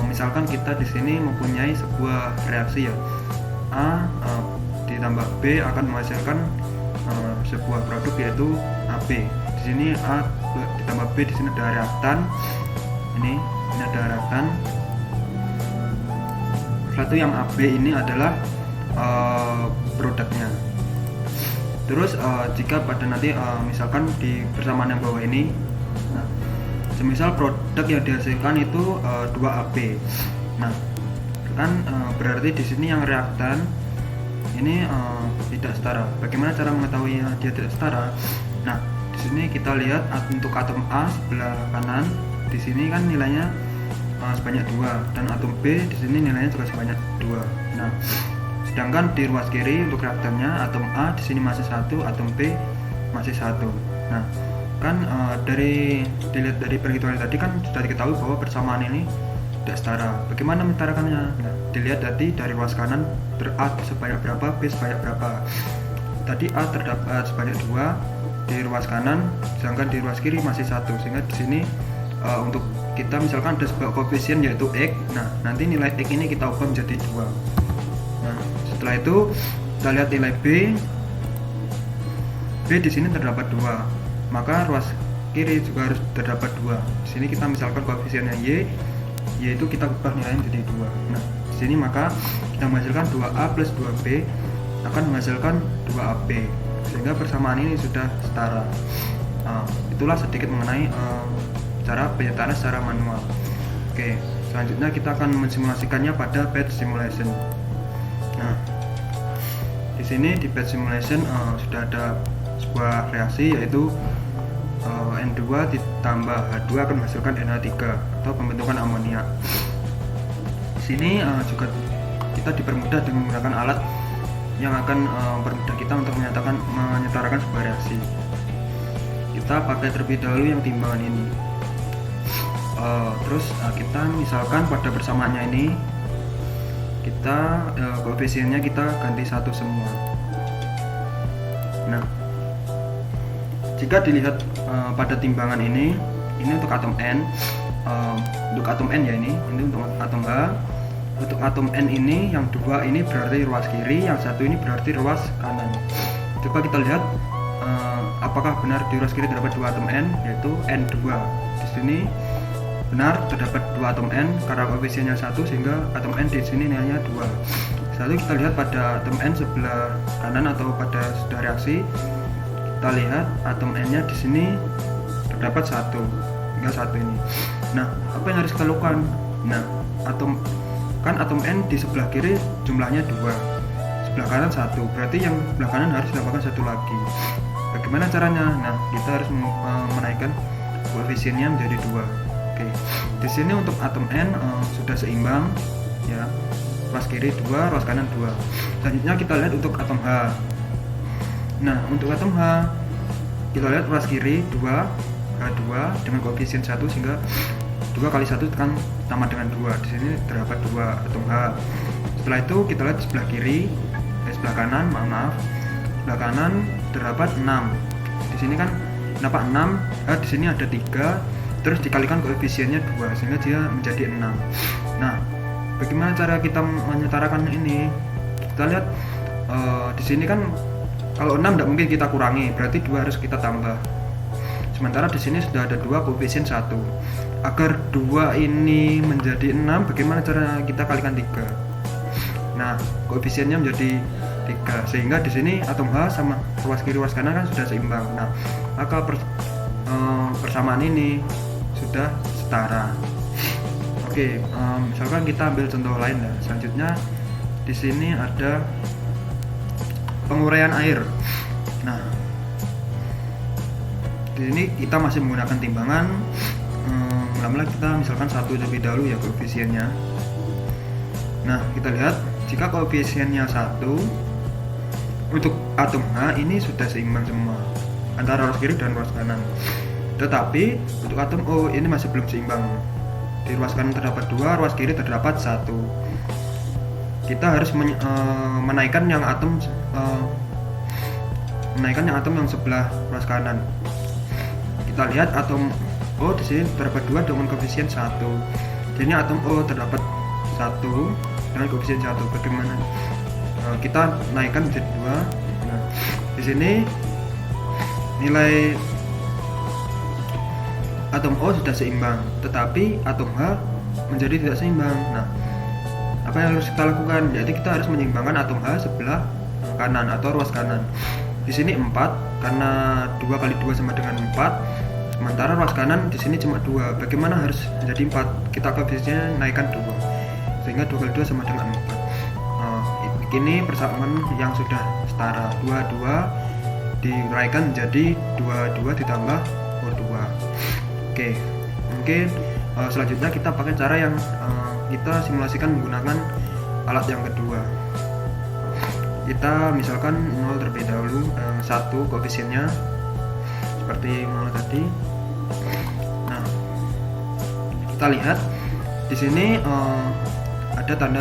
misalkan kita di sini mempunyai sebuah reaksi ya, A ditambah B akan menghasilkan sebuah produk yaitu AB. Di sini A ditambah B, di sini ada reaktan. Ini ada reaktan. Satu yang AB ini adalah produknya. Terus jika pada nanti misalkan di persamaan yang bawah ini, nah, semisal produk yang dihasilkan itu 2AB. Nah, kan berarti di sini yang reaktan ini tidak setara. Bagaimana cara mengetahui dia tidak setara? Nah, di sini kita lihat untuk atom A sebelah kanan, di sini kan nilainya sebanyak 2, dan atom B di sini nilainya juga sebanyak 2. Nah, sedangkan di ruas kiri untuk reaktannya atom A di sini masih 1, atom B masih 1. Nah, kan dilihat dari perhitungan tadi kan sudah diketahui bahwa persamaan ini tidak setara. Bagaimana menyetarakannya? Nah, dilihat tadi dari ruas kanan A sebanyak berapa, B sebanyak berapa. Tadi A terdapat sebanyak 2 di ruas kanan, sedangkan di ruas kiri masih 1, sehingga di sini untuk kita misalkan ada sebuah koefisien yaitu X. Nah, nanti nilai X ini kita ubah menjadi 2. Nah, setelah itu kita lihat nilai B di sini terdapat 2, maka ruas kiri juga harus terdapat 2. Di sini kita misalkan koefisiennya Y, yaitu kita ubah nilainya menjadi 2. Nah, di sini maka kita menghasilkan 2A plus 2B akan menghasilkan 2AB, sehingga persamaan ini sudah setara. Itulah sedikit mengenai cara penyetaraan secara manual. Oke, selanjutnya kita akan mensimulasikannya pada batch simulation. Nah, di sini di batch simulation sudah ada sebuah reaksi, yaitu N2 ditambah H2 akan menghasilkan NH3 atau pembentukan amonia. Di sini juga kita dipermudah dengan menggunakan alat yang akan mempermudah kita untuk menyetarakan sebuah reaksi. Kita pakai terlebih dahulu yang timbangan ini. Terus kita misalkan pada persamaannya ini kita koefisiennya kita ganti 1 semua. Nah, jika dilihat pada timbangan ini untuk atom N, untuk atom N ya, ini untuk atom H. Untuk atom N ini yang 2 ini berarti ruas kiri, yang 1 ini berarti ruas kanan. Coba kita lihat apakah benar di ruas kiri terdapat 2 atom N, yaitu N2. Di sini benar terdapat 2 atom N karena koefisiennya 1, sehingga atom N di sini nilainya 2. Lalu kita lihat pada atom N sebelah kanan atau pada sudah reaksi, kita lihat atom N-nya di sini terdapat 1, hingga 1 ini. Nah, apa yang harus kita lakukan? Nah, atom N di sebelah kiri jumlahnya 2, sebelah kanan 1, berarti yang sebelah kanan harus ditambahkan 1 lagi. Bagaimana caranya? Nah, kita harus menaikkan koefisiennya menjadi 2. Oke, di sini untuk atom N sudah seimbang ya, ruas kiri 2, ruas kanan 2. Selanjutnya kita lihat untuk atom H. Nah, untuk atom H kita lihat ruas kiri 2, H2 dengan koefisien 1, sehingga 2 kali 1 kan sama dengan 2. Di sini terdapat 2 atom H. Setelah itu kita lihat sebelah kiri, sebelah kanan, sebelah kanan terdapat 6. Di sini kan dapat 6, di sini ada 3, terus dikalikan koefisiennya 2, sehingga dia menjadi 6. Nah, bagaimana cara kita menyetarakan ini? Kita lihat di sini kan kalau 6 tidak mungkin kita kurangi, berarti 2 harus kita tambah. Sementara di sini sudah ada 2 koefisien 1. Agar 2 ini menjadi 6, bagaimana cara kita kalikan 3? Nah, koefisiennya menjadi 3, sehingga di sini atom H sama ruas kiri ruas kanan kan sudah seimbang. Nah, maka persamaan ini sudah setara. Oke, misalkan kita ambil contoh lain ya. Selanjutnya di sini ada penguraian air. Nah, di sini kita masih menggunakan timbangan. Mula-mula kita misalkan 1 terlebih dahulu ya koefisiennya. Nah, kita lihat jika koefisiennya 1 untuk atom H ini sudah seimbang semua antara ruas kiri dan ruas kanan. Tetapi untuk atom O ini masih belum seimbang. Di ruas kanan terdapat 2, ruas kiri terdapat 1. Kita harus menaikkan yang atom yang sebelah ruas kanan. Kita lihat atom O di sini terdapat 2 dengan koefisien 1. Jadi atom O terdapat 1 dengan koefisien 1. Bagaimana? Kita naikkan menjadi 2. Nah, di sini nilai atom O sudah seimbang, tetapi atom H menjadi tidak seimbang. Nah, apa yang harus kita lakukan? Jadi kita harus menyeimbangkan atom H sebelah kanan atau ruas kanan. Di sini 4 karena 2 kali 2 sama dengan 4. Sementara ruas kanan di sini cuma 2. Bagaimana harus menjadi 4? Kita koefisiennya naikkan 2. Sehingga 2 kali 2 sama dengan 4. Ini persamaan yang sudah setara. 2 dinaikkan menjadi 2 ditambah 2. Oke. Mungkin selanjutnya kita pakai cara yang kita simulasikan menggunakan alat yang kedua. Kita misalkan 0 terlebih dahulu, 1 koefisiennya seperti 0 tadi. Nah, kita lihat Di sini ada tanda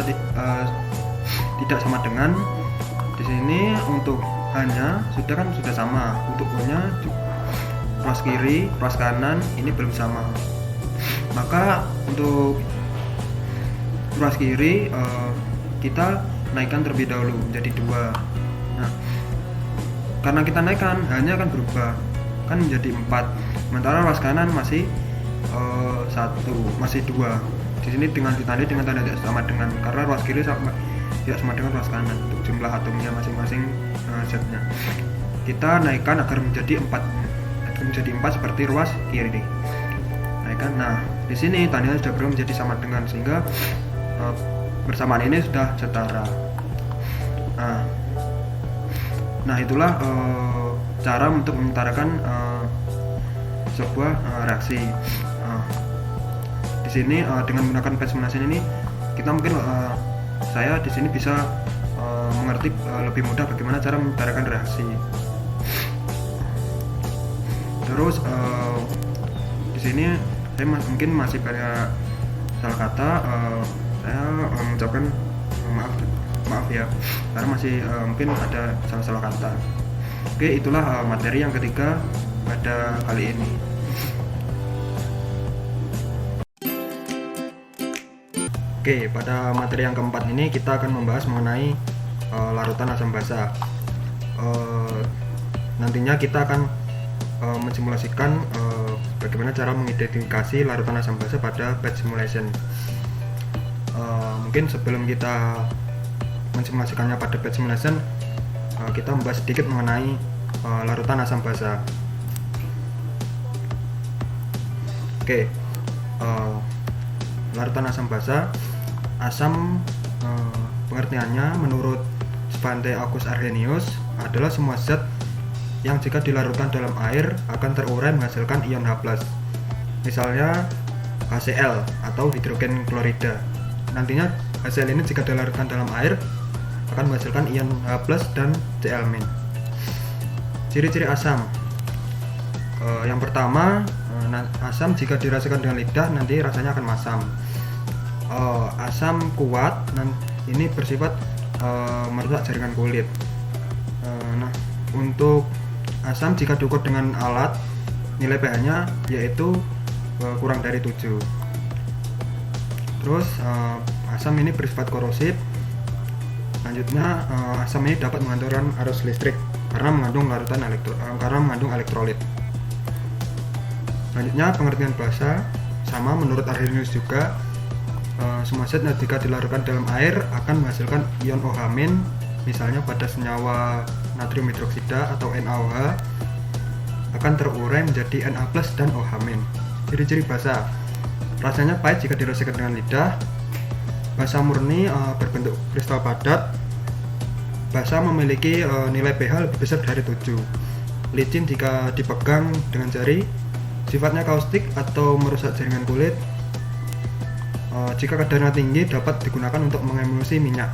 tidak sama dengan. Di sini untuk hanya sudah sama, untuk O-nya ruas kiri, ruas kanan ini belum sama. Maka untuk ruas kiri kita naikkan terlebih dahulu menjadi 2. Nah, karena kita naikkan hanya akan berubah kan menjadi 4. Sementara ruas kanan masih 1, masih 2. Di sini ditandai dengan tanda tidak sama dengan, karena ruas kiri tidak sama dengan ruas kanan untuk jumlah atomnya masing-masing zatnya. Kita naikkan agar menjadi 4 seperti ruas kiri. Naikkan. Nah, di sini tandanya sudah berubah menjadi sama dengan, sehingga bersamaan ini sudah setara. Nah itulah cara untuk menyetarakan sebuah reaksi. Di sini dengan menggunakan pad simulation ini kita mungkin saya di sini bisa mengerti lebih mudah bagaimana cara menyetarakan reaksi. Terus di sini saya mungkin masih banyak salah kata, saya mengucapkan maaf ya, karena masih mungkin ada salah kata. Oke, itulah materi yang ketiga pada kali ini. Oke, pada materi yang keempat ini kita akan membahas mengenai larutan asam basa. Nantinya kita akan mensimulasikan bagaimana cara mengidentifikasi larutan asam basa pada batch simulation. Mungkin sebelum kita mensimulasikannya pada batch simulation, kita membahas sedikit mengenai larutan asam basa. Oke, larutan asam basa. Asam pengertiannya menurut Svante August Arrhenius adalah semua zat yang jika dilarutkan dalam air akan terurai menghasilkan ion H+. Misalnya HCl atau hidrogen klorida. Nantinya HCl ini jika dilarutkan dalam air akan menghasilkan ion H+ dan Cl-. Ciri-ciri asam. Yang pertama, asam jika dirasakan dengan lidah nanti rasanya akan masam. Asam kuat ini bersifat merusak jaringan kulit. Nah, untuk asam jika diukur dengan alat, nilai pH-nya yaitu kurang dari 7. Terus asam ini bersifat korosif. Selanjutnya, asam ini dapat menghantarkan arus listrik karena mengandung elektrolit. Selanjutnya, pengertian basa sama menurut Arrhenius juga. Semua zat jika dilarutkan dalam air akan menghasilkan ion OH-, misalnya pada senyawa natrium hidroksida atau NaOH akan terurai menjadi Na+ dan OH-. Ciri-ciri basa. Rasanya pahit jika dirasakan dengan lidah. Basa murni berbentuk kristal padat. Basa memiliki nilai pH lebih besar dari 7. Licin jika dipegang dengan jari. Sifatnya kaustik atau merusak jaringan kulit. Jika kadarnya tinggi dapat digunakan untuk mengemulsi minyak.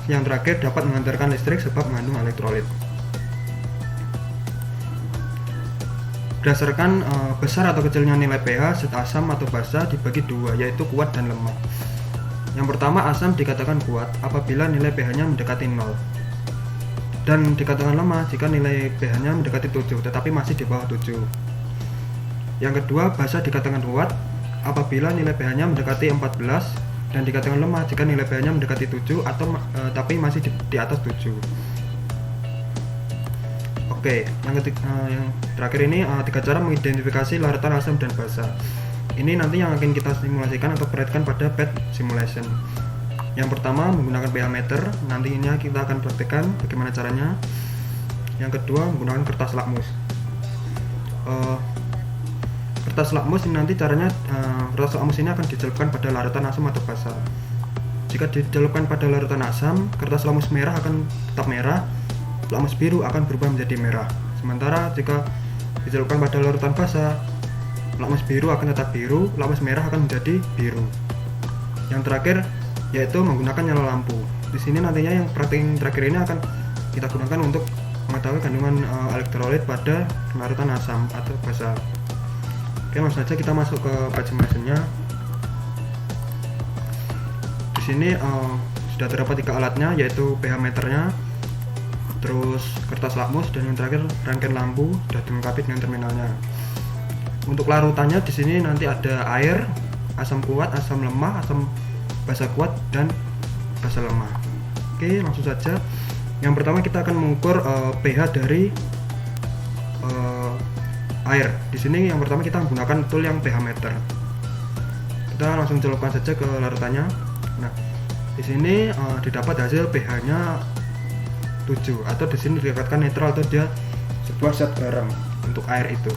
Yang terakhir, dapat menghantarkan listrik sebab mengandung elektrolit. Berdasarkan besar atau kecilnya nilai pH, zat asam atau basa dibagi 2, yaitu kuat dan lemah. Yang pertama, asam dikatakan kuat apabila nilai pH-nya mendekati 0, dan dikatakan lemah jika nilai pH-nya mendekati 7 tetapi masih di bawah 7. Yang kedua, basa dikatakan kuat apabila nilai pH-nya mendekati 14, dan dikatakan lemah jika nilai pH-nya mendekati 7 atau tapi masih di atas 7. Oke, yang terakhir ini 3 cara mengidentifikasi larutan asam dan basa. Ini nanti yang akan kita simulasikan atau perhatikan pada batch simulation. Yang pertama, menggunakan pH meter. Nantinya kita akan praktekkan bagaimana caranya. Yang kedua, menggunakan kertas lakmus. Kertas lakmus ini nanti caranya, kertas lakmus ini akan dicelupkan pada larutan asam atau basa. Jika dicelupkan pada larutan asam, kertas lakmus merah akan tetap merah, lakmus biru akan berubah menjadi merah. Sementara jika dicelupkan pada larutan basa, lakmus biru akan tetap biru, lakmus merah akan menjadi biru. Yang terakhir yaitu menggunakan nyala lampu. Di sini nantinya yang praktik terakhir ini akan kita gunakan untuk mengetahui kandungan elektrolit pada larutan asam atau basa. Oke, langsung saja kita masuk ke page mesinnya. Di sini sudah terdapat 3 alatnya, yaitu pH meternya, terus kertas lakmus, dan yang terakhir rangkaian lampu sudah dilengkapi dengan terminalnya. Untuk larutannya di sini nanti ada air, asam kuat, asam lemah, asam basa kuat, dan basa lemah. Oke, langsung saja. Yang pertama kita akan mengukur pH dari air. Di sini yang pertama kita menggunakan tool yang pH meter. Kita langsung celupkan saja ke larutannya. Nah, di sini didapat hasil pH-nya 7, atau di sini dikatakan netral, atau dia sebuah zat garam untuk air itu.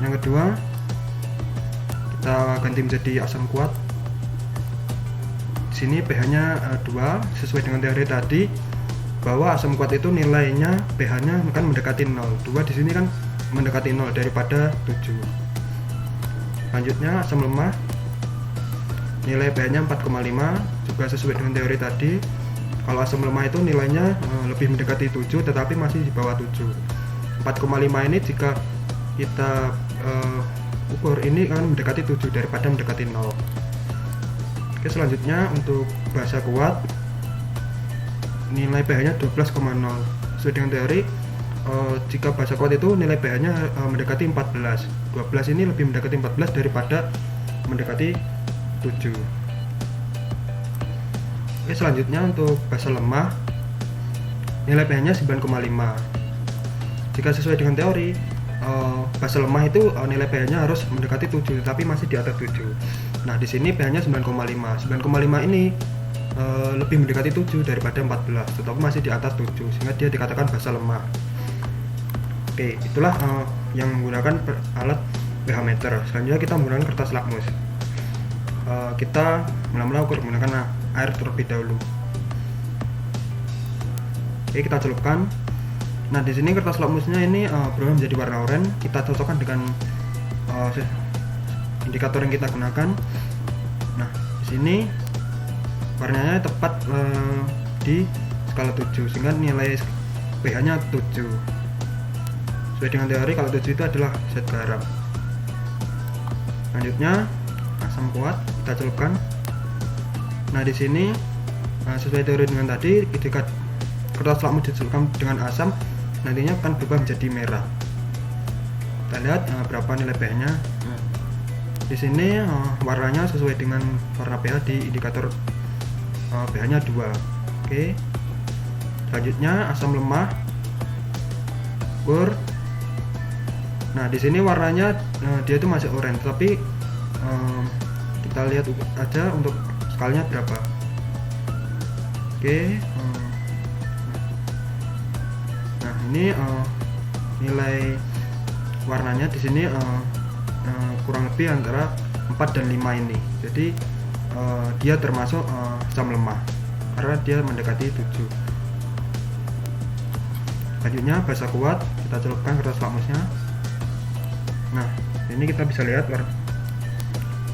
Yang kedua, kita ganti menjadi asam kuat. Di sini pH-nya 2, sesuai dengan teori tadi bahwa asam kuat itu nilainya pH-nya akan mendekati 0. 2 di sini kan mendekati 0 daripada 7. Lanjutnya asam lemah, nilai pH-nya 4,5, juga sesuai dengan teori tadi. Kalau asam lemah itu nilainya lebih mendekati 7 tetapi masih di bawah 7. 4,5 ini jika kita ukur ini kan mendekati 7 daripada mendekati 0. Oke, selanjutnya untuk basa kuat, nilai pH-nya 12,0. Sesuai dengan teori, jika basa kuat itu nilai pH-nya mendekati 14. 12 ini lebih mendekati 14 daripada mendekati 7. Oke, selanjutnya untuk basa lemah, nilai pH-nya 9,5. Jika sesuai dengan teori, basa lemah itu nilai pH-nya harus mendekati 7, tapi masih di atas 7. Nah, di sini pH-nya 9,5. 9,5 ini lebih mendekati 7 daripada 14, tetapi masih di atas 7, sehingga dia dikatakan basa lemah. Oke, itulah yang menggunakan alat pH meter. Selanjutnya kita menggunakan kertas lakmus. Kita mula-mula ukur menggunakan air terlebih dahulu. Oke, kita celupkan. Nah, di sini kertas lakmusnya ini berubah menjadi warna oranye. Kita cocokkan dengan indikator yang kita gunakan. Nah, di sini warnanya tepat di skala 7, sehingga nilai pH-nya 7. Sesuai dengan teori, kalau 7 itu adalah zat garam. Selanjutnya asam kuat kita celupkan. Nah, di sini sesuai teori dengan tadi, ketika kertas lakmus dicelupkan dengan asam, nantinya akan berubah menjadi merah. Kita lihat berapa nilai pH-nya. Di sini warnanya sesuai dengan warna pH di indikator pH-nya 2. Oke. Selanjutnya asam lemah, ukur. Nah, di sini warnanya dia itu masih oranye, tapi kita lihat aja untuk skalanya berapa. Oke. Nah, ini nilai warnanya di sini kurang lebih antara 4 dan 5 ini. Jadi dia termasuk asam lemah karena dia mendekati 7. Selanjutnya basa kuat, kita celupkan kertas lakmusnya. Nah, ini kita bisa lihat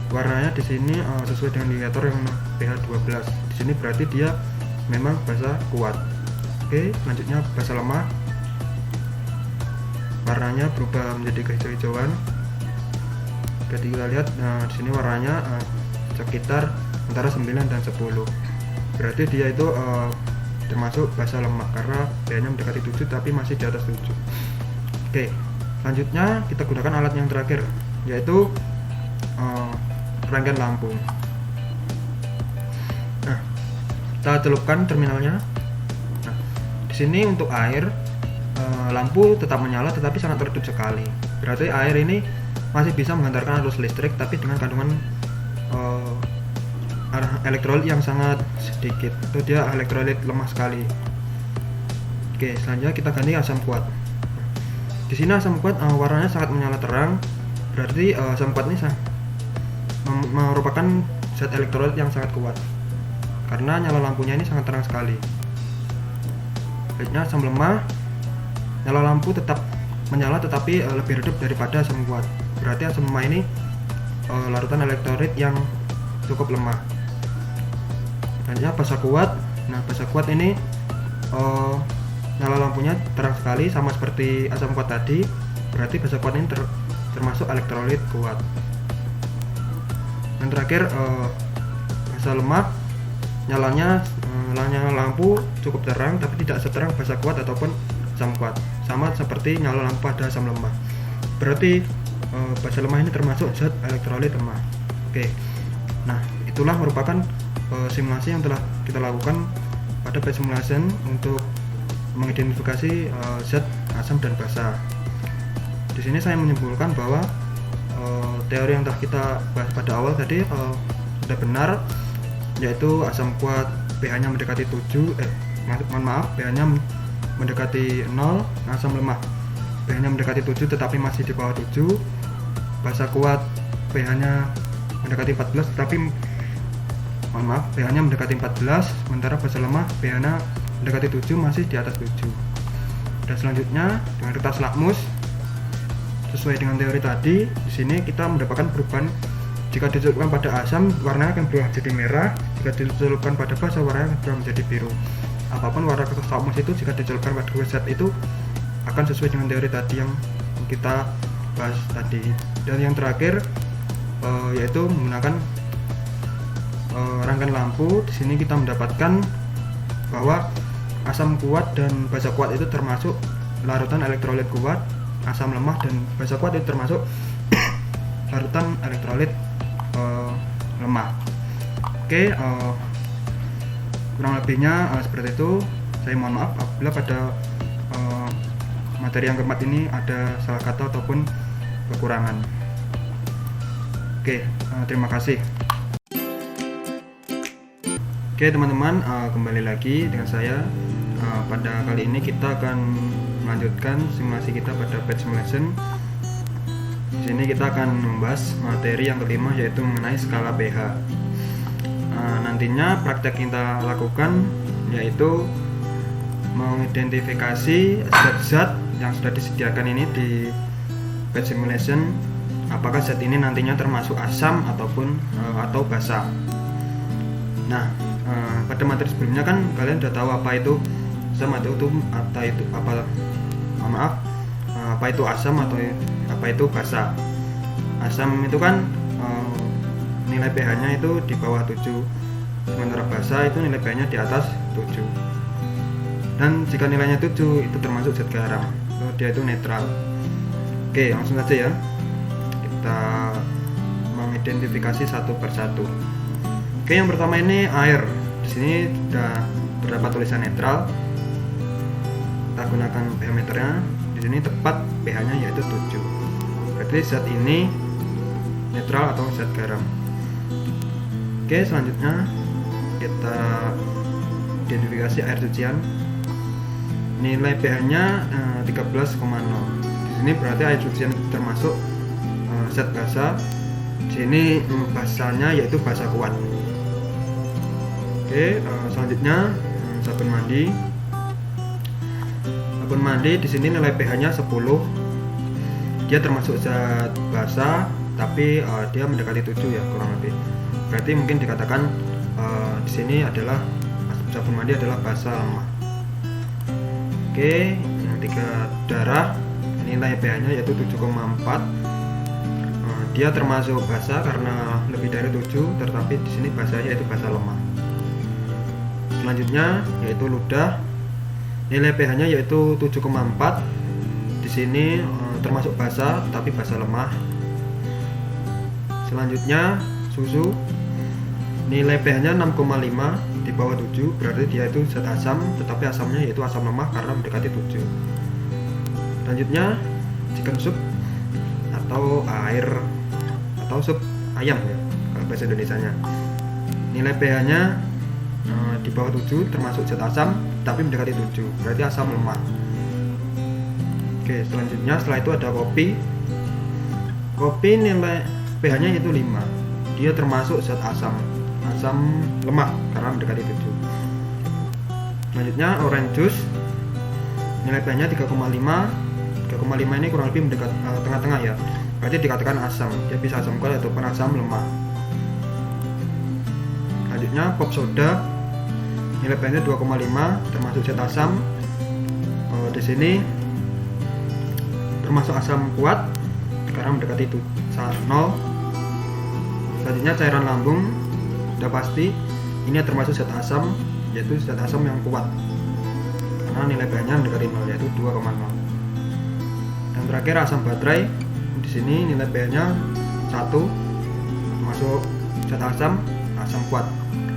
warnanya di sini sesuai dengan indikator yang pH 12. Di sini berarti dia memang basa kuat. Oke, selanjutnya basa lemah. Warnanya berubah menjadi kehijau-hijauan. Jadi kita lihat, nah di sini warnanya sekitar antara 9 dan 10. Berarti dia itu termasuk basa lemah karena pH-nya mendekati 7 tapi masih di atas 7. Oke, selanjutnya kita gunakan alat yang terakhir, yaitu rangkaian lampu. Nah, kita celupkan terminalnya. Nah, di sini untuk air, lampu tetap menyala tetapi sangat redup sekali. Berarti air ini masih bisa menghantarkan arus listrik, tapi dengan kandungan elektrolit yang sangat sedikit, atau dia elektrolit lemah sekali. Oke, selanjutnya kita ganti asam kuat. Di sini asam kuat warnanya sangat menyala terang, berarti asam kuat ini merupakan zat elektrolit yang sangat kuat karena nyala lampunya ini sangat terang sekali. Selanjutnya asam lemah, nyala lampu tetap menyala tetapi lebih redup daripada asam kuat. Berarti asam lemah ini larutan elektrolit yang cukup lemah. Selanjutnya basa kuat. Nah, basa kuat ini nyala lampunya terang sekali, sama seperti asam kuat tadi. Berarti basa kuat ini termasuk elektrolit kuat. Dan terakhir basa lemah, nyalanya lampu cukup terang tapi tidak seterang basa kuat ataupun asam kuat, sama seperti nyala lampu pada asam lemah. Berarti basa lemah ini termasuk zat elektrolit lemah. Oke, nah itulah merupakan simulasi yang telah kita lakukan pada batch simulation untuk mengidentifikasi zat asam dan basa. Di sini saya menyimpulkan bahwa teori yang telah kita bahas pada awal tadi sudah benar, yaitu asam kuat pH-nya mendekati 7, pH-nya mendekati 0, asam lemah pH-nya mendekati 7 tetapi masih di bawah 7, basa kuat pH-nya mendekati 14 tetapi pH-nya mendekati 14, sementara basa lemah pH-nya mendekati 7 masih di atas 7. Dan selanjutnya dengan kertas lakmus sesuai dengan teori tadi, di sini kita mendapatkan perubahan. Jika dicelupkan pada asam, warnanya akan berubah jadi merah. Jika dicelupkan pada basa, warnanya akan berubah menjadi biru. Apapun warna kertas lakmus itu, jika dicelupkan pada dua zat itu akan sesuai dengan teori tadi yang kita bahas tadi. Dan yang terakhir yaitu menggunakan rangkaian lampu. Di sini kita mendapatkan bahwa asam kuat dan basa kuat itu termasuk larutan elektrolit kuat, asam lemah dan basa kuat itu termasuk larutan elektrolit lemah. Oke, kurang lebihnya seperti itu. Saya mohon maaf apabila pada materi yang keempat ini ada salah kata ataupun kekurangan. Oke, terima kasih. Oke teman-teman, kembali lagi dengan saya. Pada kali ini kita akan melanjutkan simulasi kita pada batch simulation. Di sini kita akan membahas materi yang kelima, yaitu mengenai skala pH. Nantinya praktek kita lakukan yaitu mengidentifikasi zat-zat yang sudah disediakan ini di batch simulation. Apakah zat ini nantinya termasuk asam ataupun atau basa. Nah, pada materi sebelumnya kan kalian sudah tahu apa itu asam atau apa itu asam atau apa itu basa. Asam itu kan nilai pH-nya itu di bawah 7, sementara basa itu nilai pH-nya di atas 7. Dan jika nilainya 7 itu termasuk zat garam, dia itu netral. Oke, langsung saja ya, kita mengidentifikasi satu persatu. Oke, yang pertama ini air. Di sini sudah terdapat tulisan netral. Kita gunakan pH meternya. Di sini tepat pH-nya yaitu 7. Berarti zat ini netral atau zat garam. Oke, selanjutnya kita identifikasi air cucian. Nilai pH-nya 13,0. Di sini berarti air cucian termasuk zat basa. Di sini basanya yaitu basa kuat. Oke, selanjutnya sabun mandi. Sabun mandi di sini nilai pH-nya 10. Dia termasuk zat basa, tapi dia mendekati 7 ya kurang lebih. Berarti mungkin dikatakan di sini adalah sabun mandi adalah basa lemah. Oke, yang tiga darah, nilai pH-nya yaitu 7,4. Dia termasuk basa karena lebih dari 7, tetapi di sini basanya yaitu basa lemah. Selanjutnya yaitu ludah, nilai pH-nya yaitu 7,4. Di sini termasuk basa tapi basa lemah. Selanjutnya susu, nilai pH-nya 6,5 di bawah 7, berarti dia itu zat asam, tetapi asamnya yaitu asam lemah karena mendekati 7. Selanjutnya chicken soup atau air atau sup ayam ya kalau bahasa Indonesianya. Nilai pH-nya di bawah 7, termasuk zat asam tapi mendekati 7, berarti asam lemah. Oke, selanjutnya setelah itu ada kopi. Kopi nilai pH-nya itu 5. Dia termasuk zat asam lemah karena mendekati 7. Selanjutnya orange juice, nilai pH-nya 3,5. 3,5 ini kurang lebih mendekat tengah-tengah ya. Berarti dikatakan asam. Dia bisa asam kuat ataupun asam lemah. Selanjutnya pop soda, nilai pH-nya 2,5, termasuk zat asam. Di sini termasuk asam kuat sekarang mendekati 0. Selanjutnya cairan lambung, sudah pasti ini termasuk zat asam, yaitu zat asam yang kuat karena nilai pH-nya mendekati 0, yaitu 2,0. Dan terakhir asam baterai, di sini nilai pH-nya 1, termasuk zat asam kuat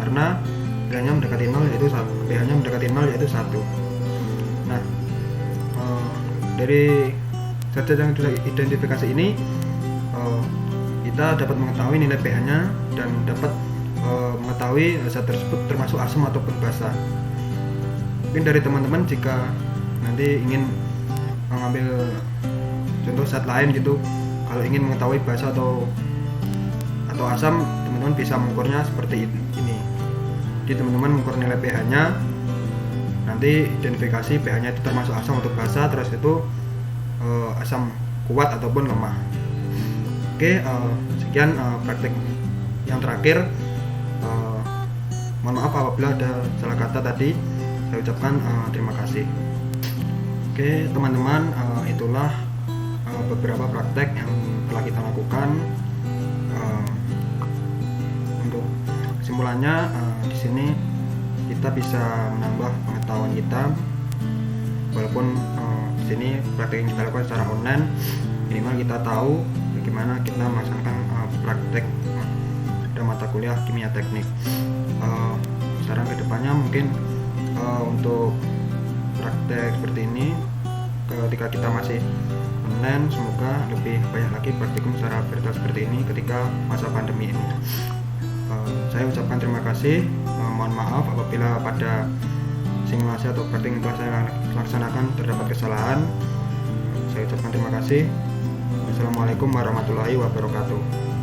karena pH-nya mendekati 0, yaitu 1. pH-nya mendekati 0, yaitu 1. Nah, dari zat-zat yang sudah identifikasi ini, kita dapat mengetahui nilai pH-nya dan dapat mengetahui zat tersebut termasuk asam ataupun basa. Mungkin dari teman-teman jika nanti ingin mengambil contoh zat lain gitu, kalau ingin mengetahui basa atau asam, teman-teman bisa mengukurnya seperti ini. Jadi teman-teman mengukur nilai pH-nya, nanti identifikasi pH-nya itu termasuk asam atau basa, terus itu asam kuat ataupun lemah. Oke, sekian praktek yang terakhir. Mohon maaf apabila ada salah kata tadi, saya ucapkan terima kasih. Oke teman-teman, itulah beberapa praktek yang telah kita lakukan. Untuk kesimpulannya, di sini kita bisa menambah pengetahuan kita, walaupun di sini praktek yang kita lakukan secara online, minimal kita tahu bagaimana kita melaksanakan praktek pada mata kuliah kimia teknik. Saran kedepannya mungkin untuk praktek seperti ini, ketika kita masih online, semoga lebih banyak lagi praktikum secara virtual seperti ini ketika masa pandemi ini. Saya ucapkan terima kasih. Mohon maaf apabila pada simulasi atau praktek yang telah saya laksanakan terdapat kesalahan. Saya ucapkan terima kasih. Assalamualaikum warahmatullahi wabarakatuh.